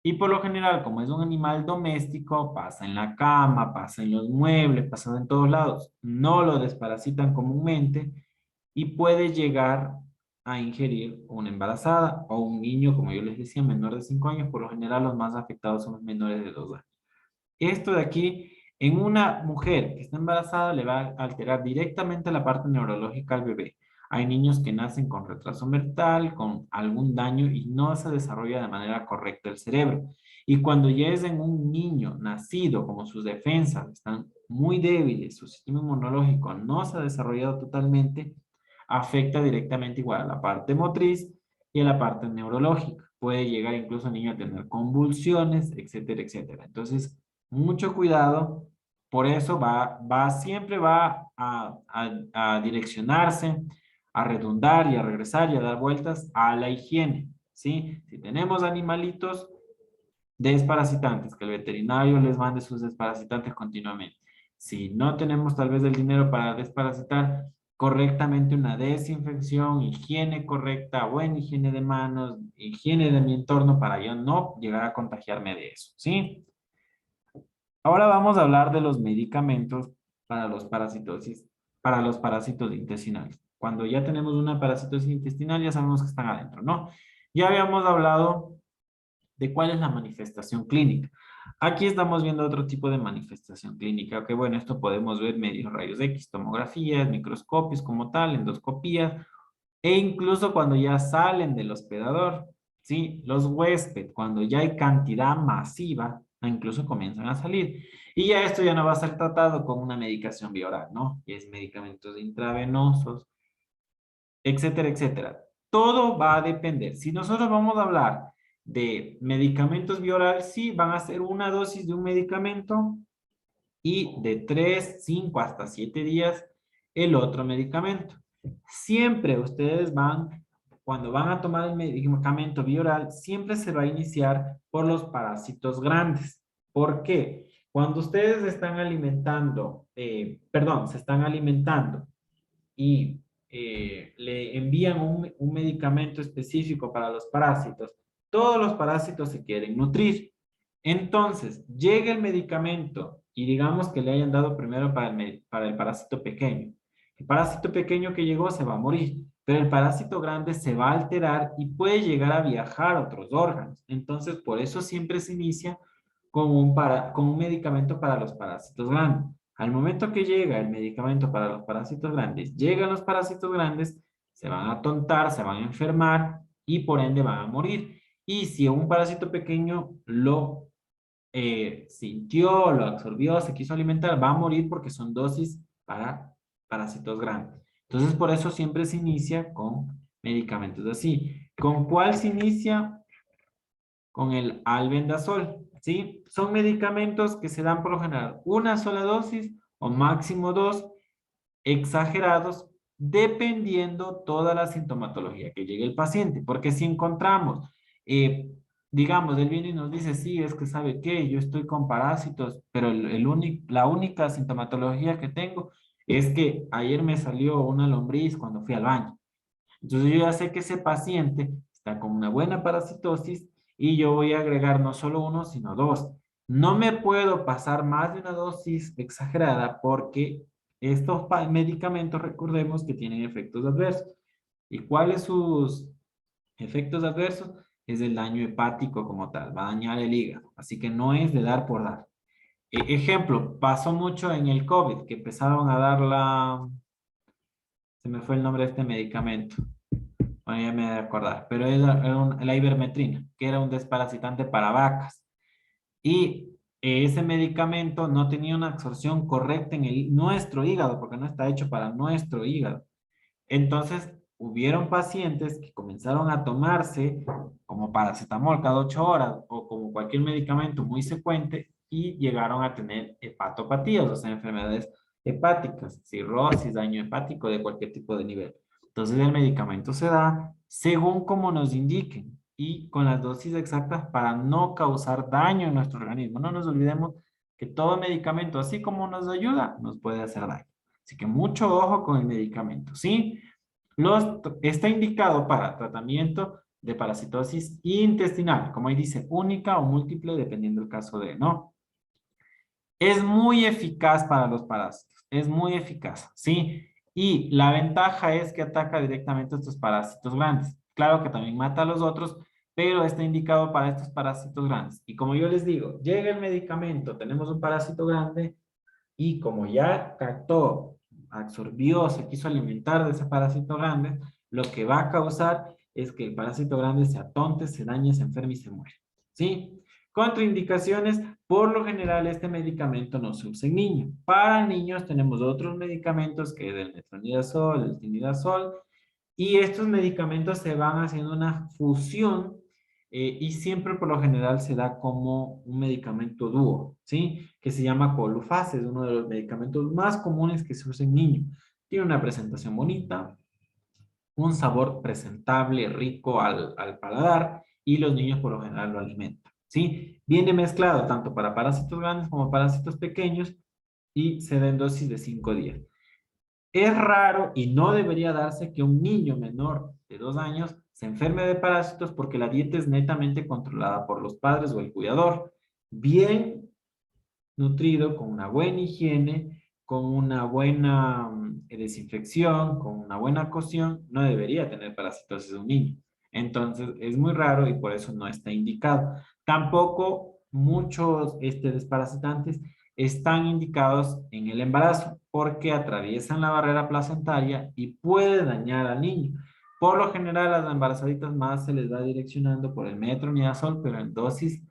Y por lo general, como es un animal doméstico, pasa en la cama, pasa en los muebles, pasa en todos lados. No lo desparasitan comúnmente y puede llegar a ingerir una embarazada o un niño, como yo les decía, menor de 5 años. Por lo general, los más afectados son los menores de 2 años. Esto de aquí, en una mujer que está embarazada, le va a alterar directamente la parte neurológica al bebé. Hay niños que nacen con retraso mental, con algún daño y no se desarrolla de manera correcta el cerebro. Y cuando ya es en un niño nacido, como sus defensas están muy débiles, su sistema inmunológico no se ha desarrollado totalmente, afecta directamente igual a la parte motriz y a la parte neurológica. Puede llegar incluso el niño a tener convulsiones, etcétera, etcétera. Entonces, mucho cuidado. Por eso siempre va a direccionarse, a redundar y a regresar y a dar vueltas a la higiene, ¿sí? Si tenemos animalitos desparasitantes, que el veterinario les mande sus desparasitantes continuamente. Si no tenemos tal vez el dinero para desparasitar correctamente, una desinfección, higiene correcta, buena higiene de manos, higiene de mi entorno para yo no llegar a contagiarme de eso, ¿sí? Ahora vamos a hablar de los medicamentos para los parasitosis, para los parásitos intestinales. Cuando ya tenemos una parasitosis intestinal, ya sabemos que están adentro, ¿no? Ya habíamos hablado de cuál es la manifestación clínica. Aquí estamos viendo otro tipo de manifestación clínica, que bueno, esto podemos ver medios rayos X, tomografías, microscopios como tal, endoscopías, e incluso cuando ya salen del hospedador, ¿sí? Los huéspedes, cuando ya hay cantidad masiva, incluso comienzan a salir. Y ya esto ya no va a ser tratado con una medicación vía oral, ¿no? Y es medicamentos intravenosos, etcétera, etcétera. Todo va a depender. Si nosotros vamos a hablar de medicamentos vía oral, sí, van a ser una dosis de un medicamento y de 3, 5 hasta 7 días el otro medicamento. Siempre ustedes cuando van a tomar el medicamento vía oral, siempre se va a iniciar por los parásitos grandes. ¿Por qué? Cuando ustedes están alimentando, se están alimentando y le envían un medicamento específico para los parásitos, todos los parásitos se quieren nutrir. Entonces, llega el medicamento y digamos que le hayan dado primero para el parásito pequeño. El parásito pequeño que llegó se va a morir, pero el parásito grande se va a alterar y puede llegar a viajar a otros órganos. Entonces, por eso siempre se inicia con un medicamento para los parásitos grandes. Al momento que llega el medicamento para los parásitos grandes, llegan los parásitos grandes, se van a tontar, se van a enfermar y por ende van a morir. Y si un parásito pequeño lo sintió, lo absorbió, se quiso alimentar, va a morir porque son dosis para parásitos grandes. Entonces, por eso siempre se inicia con medicamentos así. ¿Con cuál se inicia? Con el albendazol, ¿sí? Son medicamentos que se dan por lo general una sola dosis o máximo dos, exagerados, dependiendo toda la sintomatología que llegue el paciente. Porque si encontramos, digamos, él viene y nos dice, sí, es que sabe qué, yo estoy con parásitos, pero la única sintomatología que tengo es que ayer me salió una lombriz cuando fui al baño. Entonces yo ya sé que ese paciente está con una buena parasitosis y yo voy a agregar no solo uno, sino dos. No me puedo pasar más de una dosis exagerada porque estos medicamentos, recordemos que tienen efectos adversos. ¿Y cuáles sus efectos adversos? Es el daño hepático como tal, va a dañar el hígado. Así que no es de dar por dar. Ejemplo, pasó mucho en el COVID, que empezaron a dar se me fue el nombre de este medicamento. Bueno, ya me voy a acordar, pero la ivermectrina, que era un desparasitante para vacas. Y ese medicamento no tenía una absorción correcta en nuestro hígado, porque no está hecho para nuestro hígado. Entonces, hubieron pacientes que comenzaron a tomarse como paracetamol cada 8 horas o como cualquier medicamento muy secuente y llegaron a tener hepatopatías, o sea, enfermedades hepáticas, cirrosis, daño hepático de cualquier tipo de nivel. Entonces, el medicamento se da según como nos indiquen y con las dosis exactas para no causar daño en nuestro organismo. No nos olvidemos que todo medicamento, así como nos ayuda, nos puede hacer daño. Así que mucho ojo con el medicamento, ¿sí? Está indicado para tratamiento de parasitosis intestinal, como ahí dice, única o múltiple, dependiendo del caso de, ¿no? Es muy eficaz para los parásitos, es muy eficaz, ¿sí? Y la ventaja es que ataca directamente a estos parásitos grandes. Claro que también mata a los otros, pero está indicado para estos parásitos grandes. Y como yo les digo, llega el medicamento, tenemos un parásito grande, y como ya captó, absorbió, se quiso alimentar de ese parásito grande, lo que va a causar es que el parásito grande se atonte, se dañe, se enferme y se muere. ¿Sí? Contraindicaciones, por lo general este medicamento no se usa en niños. Para niños tenemos otros medicamentos que es el metronidazol, el tinidazol, y estos medicamentos se van haciendo una fusión y siempre por lo general se da como un medicamento dúo, ¿sí? Que se llama Colufase, es uno de los medicamentos más comunes que se usa en niños. Tiene una presentación bonita, un sabor presentable, rico al paladar y los niños por lo general lo alimentan, ¿sí? Viene mezclado tanto para parásitos grandes como parásitos pequeños y se da en dosis de 5 días. Es raro y no debería darse que un niño menor de 2 años se enferme de parásitos porque la dieta es netamente controlada por los padres o el cuidador. Bien nutrido, con una buena higiene, con una buena desinfección, con una buena cocción, no debería tener parasitosis un niño. Entonces, es muy raro y por eso no está indicado. Tampoco muchos desparasitantes están indicados en el embarazo porque atraviesan la barrera placentaria y puede dañar al niño. Por lo general, a las embarazaditas más se les va direccionando por el metronidazol, pero en dosis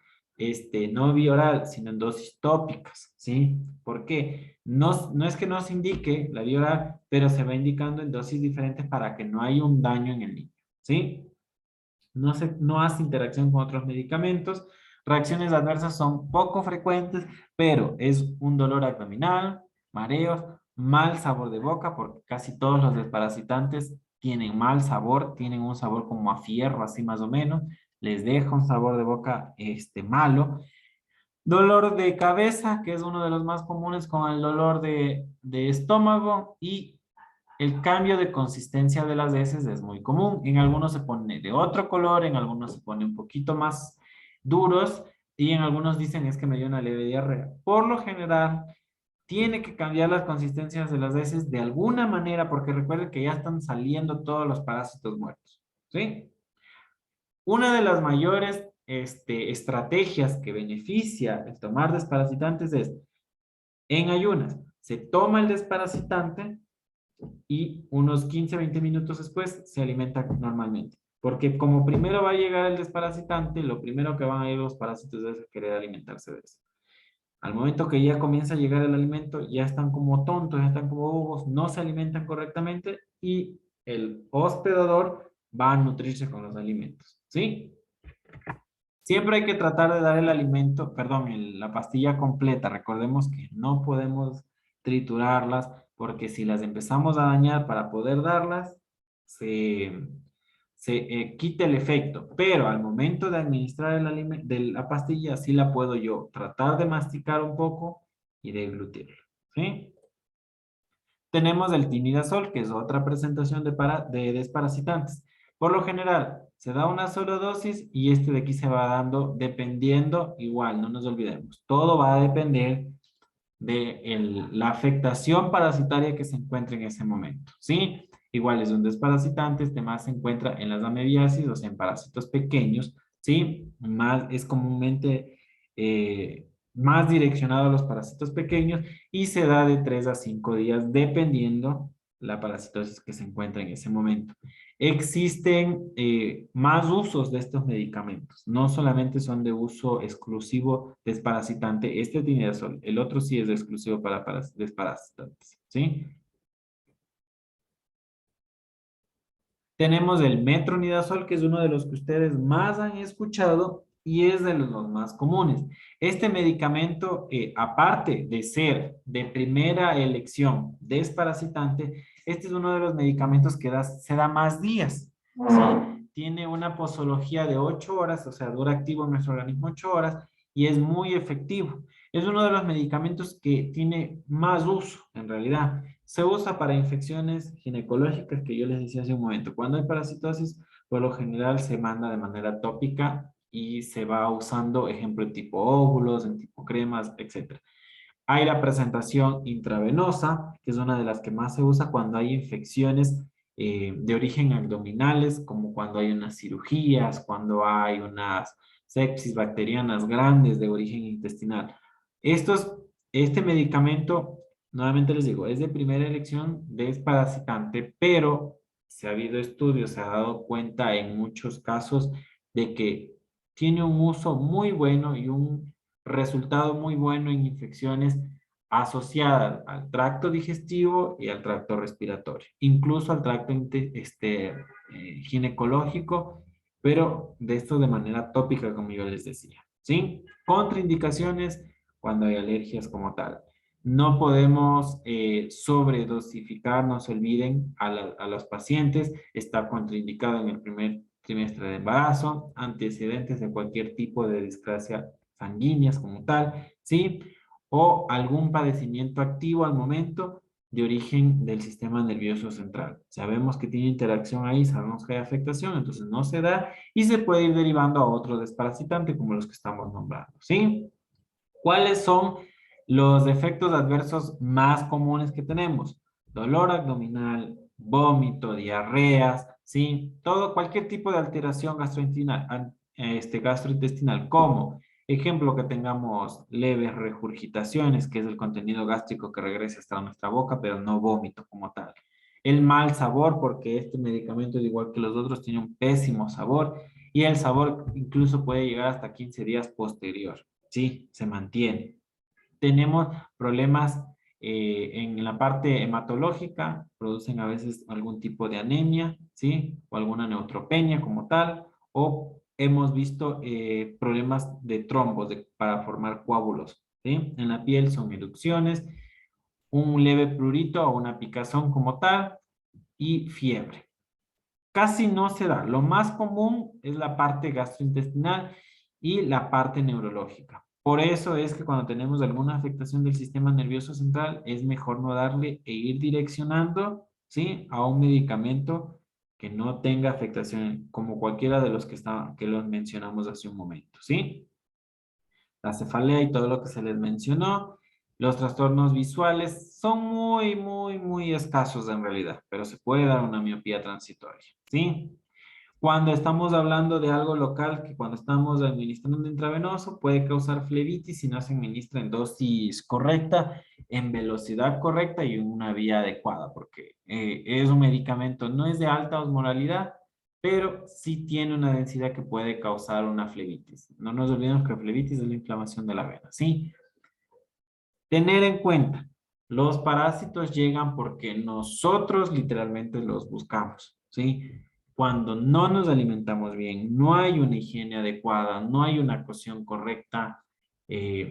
no vía oral, sino en dosis tópicas, ¿sí? ¿Por qué? No, no es que no se indique la vía oral, pero se va indicando en dosis diferentes para que no haya un daño en el niño, ¿sí? No hace interacción con otros medicamentos. Reacciones adversas son poco frecuentes, pero es un dolor abdominal, mareos, mal sabor de boca, porque casi todos los desparasitantes tienen mal sabor, tienen un sabor como a fierro, así más o menos, les deja un sabor de boca malo. Dolor de cabeza, que es uno de los más comunes con el dolor de estómago y el cambio de consistencia de las heces es muy común. En algunos se pone de otro color, en algunos se pone un poquito más duros y en algunos dicen es que me dio una leve diarrea. Por lo general, tiene que cambiar las consistencias de las heces de alguna manera porque recuerden que ya están saliendo todos los parásitos muertos. ¿Sí? Una de las mayores estrategias que beneficia el tomar desparasitantes es en ayunas. Se toma el desparasitante y unos 15, 20 minutos después se alimenta normalmente. Porque como primero va a llegar el desparasitante, lo primero que van a ir los parásitos es querer alimentarse de eso. Al momento que ya comienza a llegar el alimento, ya están como tontos, ya están como bobos, no se alimentan correctamente y el hospedador va a nutrirse con los alimentos. ¿Sí? Siempre hay que tratar de dar el alimento, perdón, la pastilla completa. Recordemos que no podemos triturarlas porque si las empezamos a dañar para poder darlas, se quita el efecto. Pero al momento de administrar de la pastilla, sí la puedo yo tratar de masticar un poco y deglutirla. ¿Sí? Tenemos el tinidazol, que es otra presentación de desparasitantes. Por lo general, se da una sola dosis y este de aquí se va dando dependiendo, igual, no nos olvidemos, todo va a depender de la afectación parasitaria que se encuentre en ese momento, ¿sí? Igual es un desparasitante, este más se encuentra en las amebiasis, o sea, en parásitos pequeños, ¿sí? Más es comúnmente más direccionado a los parásitos pequeños y se da de 3 a 5 días dependiendo la parasitosis que se encuentra en ese momento. Existen más usos de estos medicamentos, no solamente son de uso exclusivo desparasitante, este tiene razón, el otro sí es exclusivo para desparasitantes, ¿sí? Tenemos el metronidazol, que es uno de los que ustedes más han escuchado y es de los más comunes. Este medicamento, aparte de ser de primera elección desparasitante, este es uno de los medicamentos que se da más días. ¿Sí? Tiene una posología de 8 horas, o sea, dura activo en nuestro organismo 8 horas y es muy efectivo. Es uno de los medicamentos que tiene más uso, en realidad. Se usa para infecciones ginecológicas que yo les decía hace un momento. Cuando hay parasitosis, por lo general se manda de manera tópica y se va usando, ejemplo, en tipo óvulos, en tipo cremas, etc. Hay la presentación intravenosa, que es una de las que más se usa cuando hay infecciones de origen abdominales, como cuando hay unas cirugías, cuando hay unas sepsis bacterianas grandes de origen intestinal. Estos, este medicamento, nuevamente les digo, es de primera elección desparasitante, pero se ha habido estudios, se ha dado cuenta en muchos casos de que tiene un uso muy bueno y un resultado muy bueno en infecciones asociadas al tracto digestivo y al tracto respiratorio, incluso al tracto ginecológico, pero de esto de manera tópica, como yo les decía, ¿sí? Contraindicaciones cuando hay alergias como tal. No podemos sobredosificar, no se olviden, a los pacientes. Está contraindicado en el primer trimestre de embarazo, antecedentes de cualquier tipo de displasia sanguíneas como tal, ¿sí? O algún padecimiento activo al momento de origen del sistema nervioso central. Sabemos que tiene interacción ahí, sabemos que hay afectación, entonces no se da y se puede ir derivando a otro desparasitante como los que estamos nombrando, ¿sí? ¿Cuáles son los efectos adversos más comunes que tenemos? Dolor abdominal, vómito, diarreas, ¿sí? Todo, cualquier tipo de alteración gastrointestinal, como ejemplo que tengamos leves regurgitaciones, que es el contenido gástrico que regresa hasta nuestra boca, pero no vómito como tal. El mal sabor, porque este medicamento, al igual que los otros, tiene un pésimo sabor y el sabor incluso puede llegar hasta 15 días posterior. Sí, se mantiene. Tenemos problemas en la parte hematológica, producen a veces algún tipo de anemia, ¿sí? O alguna neutropenia como tal, o hemos visto problemas de trombos para formar coágulos, ¿sí? En la piel son erupciones, un leve prurito o una picazón como tal y fiebre. Casi no se da. Lo más común es la parte gastrointestinal y la parte neurológica. Por eso es que cuando tenemos alguna afectación del sistema nervioso central, es mejor no darle e ir direccionando, ¿sí? A un medicamento que no tenga afectación, como cualquiera de los que los mencionamos hace un momento, ¿sí? La cefalea y todo lo que se les mencionó. Los trastornos visuales son muy escasos en realidad, pero se puede dar una miopía transitoria, ¿sí? Cuando estamos hablando de algo local, que cuando estamos administrando intravenoso puede causar flebitis si no se administra en dosis correcta, en velocidad correcta y en una vía adecuada, porque es un medicamento, no es de alta osmolaridad, pero sí tiene una densidad que puede causar una flebitis. No nos olvidemos que la flebitis es la inflamación de la vena, ¿sí? Tener en cuenta, los parásitos llegan porque nosotros literalmente los buscamos, ¿sí? Cuando no nos alimentamos bien, no hay una higiene adecuada, no hay una cocción correcta,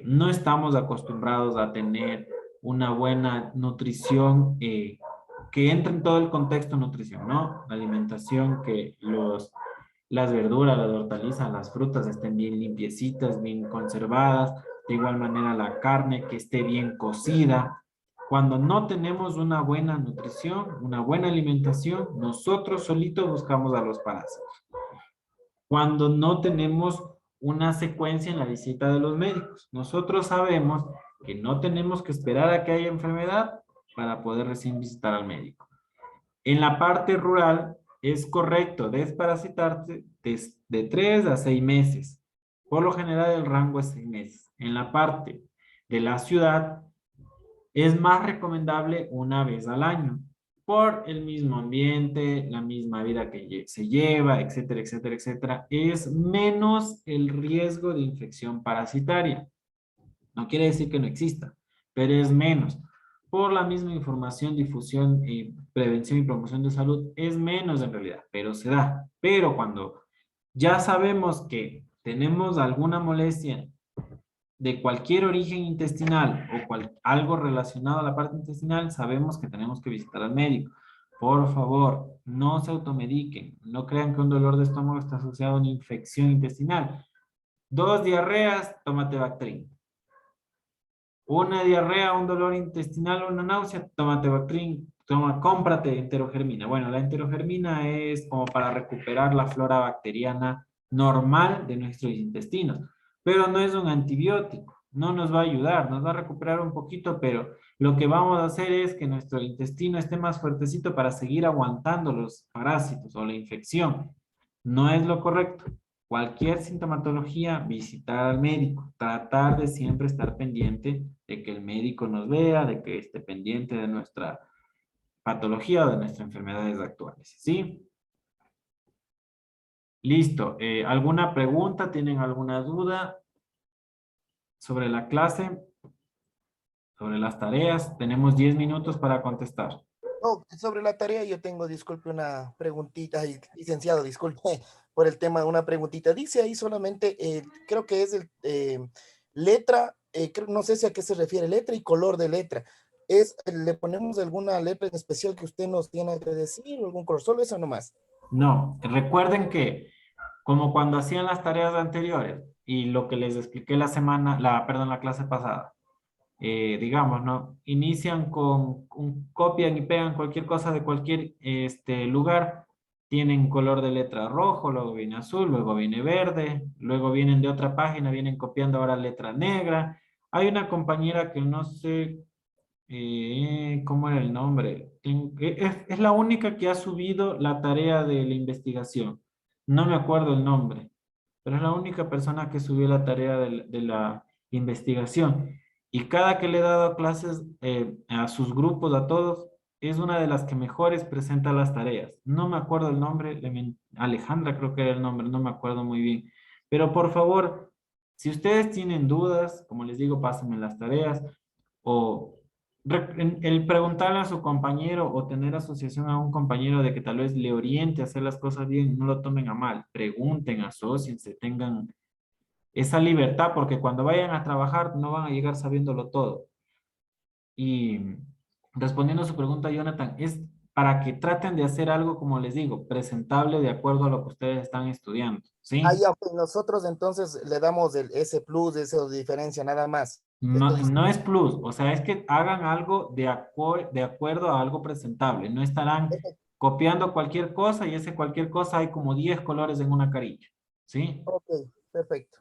no estamos acostumbrados a tener una buena nutrición que entre en todo el contexto nutrición, ¿no? La alimentación, que las verduras, las hortalizas, las frutas estén bien limpiecitas, bien conservadas, de igual manera la carne que esté bien cocida. Cuando no tenemos una buena nutrición, una buena alimentación, nosotros solitos buscamos a los parásitos. Cuando no tenemos una secuencia en la visita de los médicos, nosotros sabemos que no tenemos que esperar a que haya enfermedad para poder recién visitar al médico. En la parte rural es correcto desparasitarse de 3 a 6 meses. Por lo general el rango es 6 meses. En la parte de la ciudad es más recomendable una vez al año por el mismo ambiente, la misma vida que se lleva, etcétera, etcétera, etcétera. Es menos el riesgo de infección parasitaria. No quiere decir que no exista, pero es menos. Por la misma información, difusión, prevención y promoción de salud, es menos en realidad, pero se da. Pero cuando ya sabemos que tenemos alguna molestia de cualquier origen intestinal o algo relacionado a la parte intestinal, sabemos que tenemos que visitar al médico. Por favor, no se automediquen. No crean que un dolor de estómago está asociado a una infección intestinal. 2 diarreas, tómate Bactrim. Una diarrea, un dolor intestinal, una náusea, tómate Bactrim, cómprate enterogermina. Bueno, la enterogermina es como para recuperar la flora bacteriana normal de nuestros intestinos, pero no es un antibiótico, no nos va a ayudar, nos va a recuperar un poquito, pero lo que vamos a hacer es que nuestro intestino esté más fuertecito para seguir aguantando los parásitos o la infección. No es lo correcto. Cualquier sintomatología, visitar al médico, tratar de siempre estar pendiente de que el médico nos vea, de que esté pendiente de nuestra patología o de nuestras enfermedades actuales, ¿sí? Listo. ¿Alguna pregunta? ¿Tienen alguna duda sobre la clase? ¿Sobre las tareas? Tenemos 10 minutos para contestar. Oh, sobre la tarea yo tengo, disculpe, una preguntita, y, licenciado, disculpe por el tema, una preguntita. Dice ahí solamente, creo que es el letra, no sé si a qué se refiere, letra y color de letra. ¿Le ponemos alguna letra en especial que usted nos tiene que decir o algún color? Solo eso nomás. No, recuerden que como cuando hacían las tareas anteriores y lo que les expliqué perdón, la clase pasada, digamos, ¿no? Inician copian y pegan cualquier cosa de cualquier lugar, tienen color de letra rojo, luego viene azul, luego viene verde, luego vienen de otra página, vienen copiando ahora letra negra. Hay una compañera que no sé ¿cómo era el nombre? Es la única que ha subido la tarea de la investigación. No me acuerdo el nombre, pero es la única persona que subió la tarea de la investigación. Y cada que le he dado clases a sus grupos, a todos, es una de las que mejores presenta las tareas. No me acuerdo el nombre, Alejandra creo que era el nombre, no me acuerdo muy bien. Pero por favor, si ustedes tienen dudas, como les digo, pásenme las tareas o el preguntarle a su compañero o tener asociación a un compañero de que tal vez le oriente a hacer las cosas bien, no lo tomen a mal, pregunten, asóciense, tengan esa libertad, porque cuando vayan a trabajar no van a llegar sabiéndolo todo. Y respondiendo a su pregunta, Jonathan, es para que traten de hacer algo, como les digo, presentable de acuerdo a lo que ustedes están estudiando, Ah, ¿sí? ya, ok, nosotros entonces le damos ese plus, esa diferencia, nada más. No, Esto no es plus, o sea, es que hagan algo de acuerdo a algo presentable. No estarán copiando cualquier cosa y ese cualquier cosa hay como 10 colores en una carilla. ¿Sí? ok, perfecto.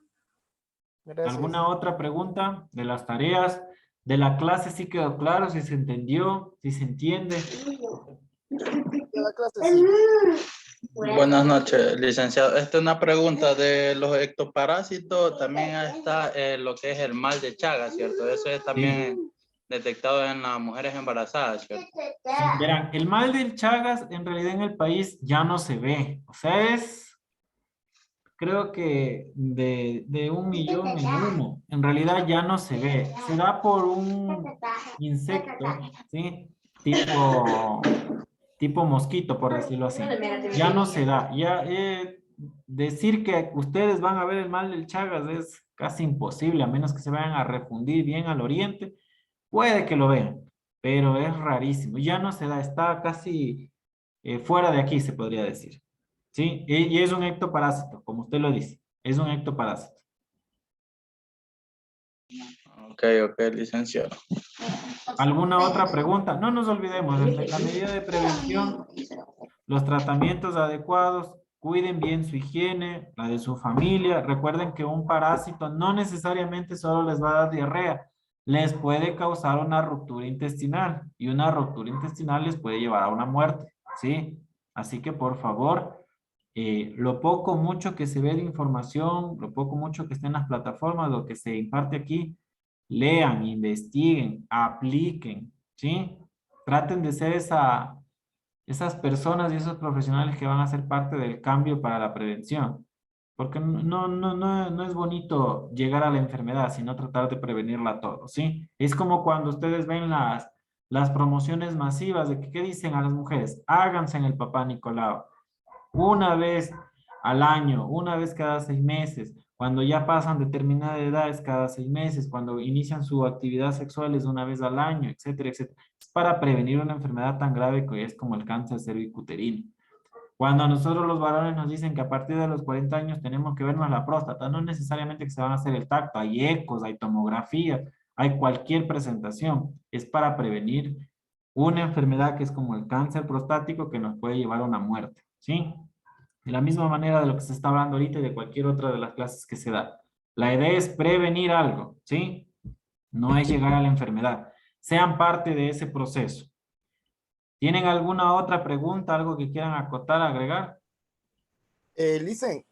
Gracias. ¿Alguna otra pregunta de las tareas? ¿De la clase sí quedó claro? ¿Si se entendió? ¿Si se entiende? De la clase sí. Buenas noches, licenciado. Esta es una pregunta de los ectoparásitos. También está lo que es el mal de Chagas, ¿cierto? Eso es Sí. también detectado en las mujeres embarazadas, ¿cierto? Sí, verán, el mal del Chagas en realidad en el país ya no se ve. O sea, creo que de 1 millón en uno. En realidad ya no se ve. Se da por un insecto, ¿sí? Tipo mosquito, por decirlo así. Ya no se da. Ya decir que ustedes van a ver el mal del Chagas es casi imposible, a menos que se vayan a refundir bien al oriente. Puede que lo vean, pero es rarísimo. Ya no se da, está casi fuera de aquí, se podría decir. ¿Sí? Y es un ectoparásito, como usted lo dice. Es un ectoparásito. Ok, ok, licenciado. ¿Alguna otra pregunta? No nos olvidemos, la medida de prevención, los tratamientos adecuados, cuiden bien su higiene, la de su familia. Recuerden que un parásito no necesariamente solo les va a dar diarrea, les puede causar una ruptura intestinal y una ruptura intestinal les puede llevar a una muerte, ¿sí? Así que por favor, lo poco, mucho que se ve de información, lo poco, mucho que está en las plataformas, lo que se imparte aquí, lean, investiguen, apliquen, ¿sí? Traten de ser esas personas y esos profesionales que van a ser parte del cambio para la prevención. Porque no es bonito llegar a la enfermedad, sino tratar de prevenirla todo, ¿sí? Es como cuando ustedes ven las promociones masivas de que, ¿qué dicen a las mujeres? Háganse en el papá Nicolau una vez al año, una vez cada 6 meses. Cuando ya pasan determinada edad es cada 6 meses. Cuando inician su actividad sexual es una vez al año, etcétera, etcétera. Es para prevenir una enfermedad tan grave que es como el cáncer cervicuterino. Cuando a nosotros los varones nos dicen que a partir de los 40 años tenemos que vernos la próstata, no necesariamente que se van a hacer el tacto, hay ecos, hay tomografía, hay cualquier presentación. Es para prevenir una enfermedad que es como el cáncer prostático que nos puede llevar a una muerte, ¿sí? De la misma manera de lo que se está hablando ahorita y de cualquier otra de las clases que se da. La idea es prevenir algo, ¿sí? No es llegar a la enfermedad. Sean parte de ese proceso. ¿Tienen alguna otra pregunta, algo que quieran acotar, agregar? Licen,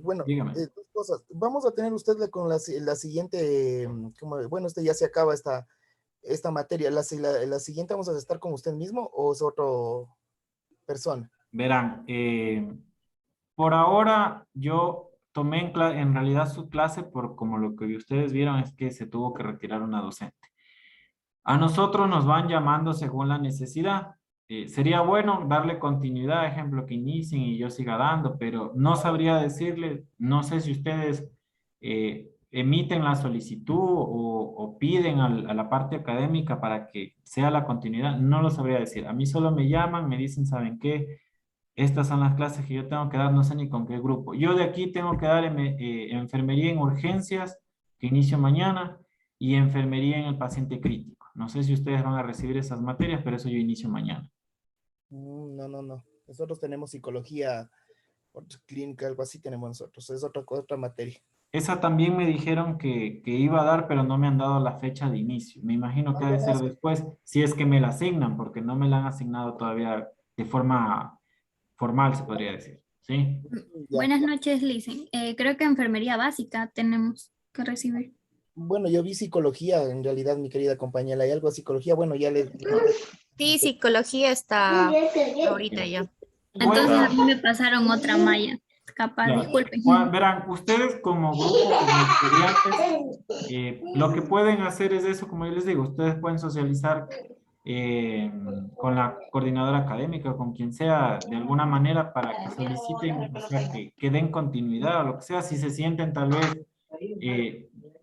bueno, Dígame. dos cosas. Vamos a tener usted con la siguiente, como, bueno, este ya se acaba esta materia. La siguiente vamos a estar con usted mismo o es otra persona. Verán, Por ahora, yo tomé en realidad su clase por como lo que ustedes vieron es que se tuvo que retirar una docente. A nosotros nos van llamando según la necesidad. Sería bueno darle continuidad, ejemplo, que inicien y yo siga dando, pero no sabría decirle, no sé si ustedes emiten la solicitud o piden a la parte académica para que sea la continuidad, no lo sabría decir. A mí solo me llaman, me dicen, ¿saben qué? Estas son las clases que yo tengo que dar, no sé ni con qué grupo. Yo de aquí tengo que dar enfermería en urgencias, que inicio mañana, y enfermería en el paciente crítico. No sé si ustedes van a recibir esas materias, pero eso yo inicio mañana. No, no, no. Nosotros tenemos psicología clínica, algo así tenemos nosotros. Es otra materia. Esa también me dijeron que iba a dar, pero no me han dado la fecha de inicio. Me imagino que ha de ser después, si es que me la asignan, porque no me la han asignado todavía de forma formal, se podría decir. ¿Sí? Ya. Buenas noches, Licen. Creo que enfermería básica tenemos que recibir. Bueno, yo vi psicología, en realidad, mi querida compañera. ¿Hay algo de psicología? Bueno, ya les... Sí, psicología está ahorita ya. Entonces Bueno. a mí me pasaron otra malla. Capaz, Ya. disculpen. Verán, ustedes como grupo, como estudiantes, lo que pueden hacer es eso, como yo les digo, ustedes pueden socializar con la coordinadora académica, con quien sea, de alguna manera para que soliciten, o sea, que den continuidad o lo que sea, si se sienten tal vez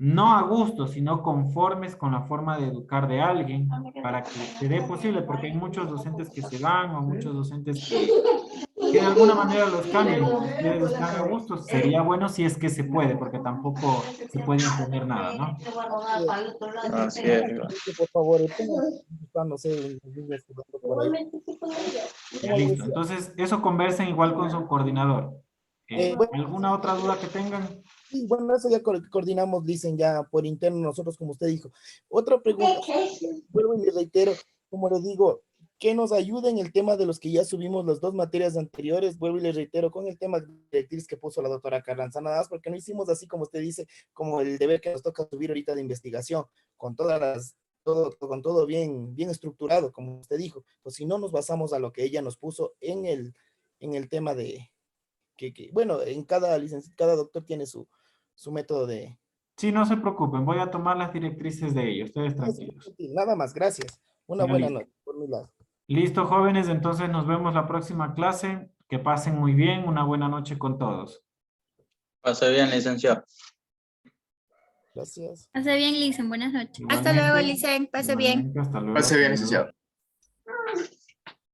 no a gusto, sino conformes con la forma de educar de alguien, para que se dé posible, porque hay muchos docentes que se van o muchos docentes que de alguna manera los cambian. Si ustedes están a gusto, sería bueno si es que se puede, porque tampoco se puede imponer nada, ¿no? Así es. Por favor, no sé, niños jugando por ahí. Ya, listo. Entonces, eso conversen igual con su coordinador. Bueno. ¿Alguna otra duda que tengan? Sí, bueno, eso ya coordinamos, dicen ya por interno nosotros, como usted dijo. Otra pregunta, vuelvo y le reitero, como le digo, que nos ayude en el tema de los que ya subimos las dos materias anteriores, vuelvo y le reitero, con el tema de directriz que puso la doctora Carranza, nada más, porque no hicimos así como usted dice, como el deber que nos toca subir ahorita de investigación, con todas las, con todo bien, bien estructurado, como usted dijo, pues si no nos basamos a lo que ella nos puso en el tema de, bueno, en cada doctor tiene su método de... Sí, no se preocupen, voy a tomar las directrices de ellos, ustedes tranquilos. Nada más, gracias. Una Ya, buena listo. noche por mi lado. Listo, jóvenes, entonces nos vemos la próxima clase. Que pasen muy bien, una buena noche con todos. Pase bien, licenciado. Gracias. Hace bien, Licen. Buenas noches. Hasta luego, Igualmente, Licen. Pase bien. igualmente, hasta luego. Pase bien, licenciado.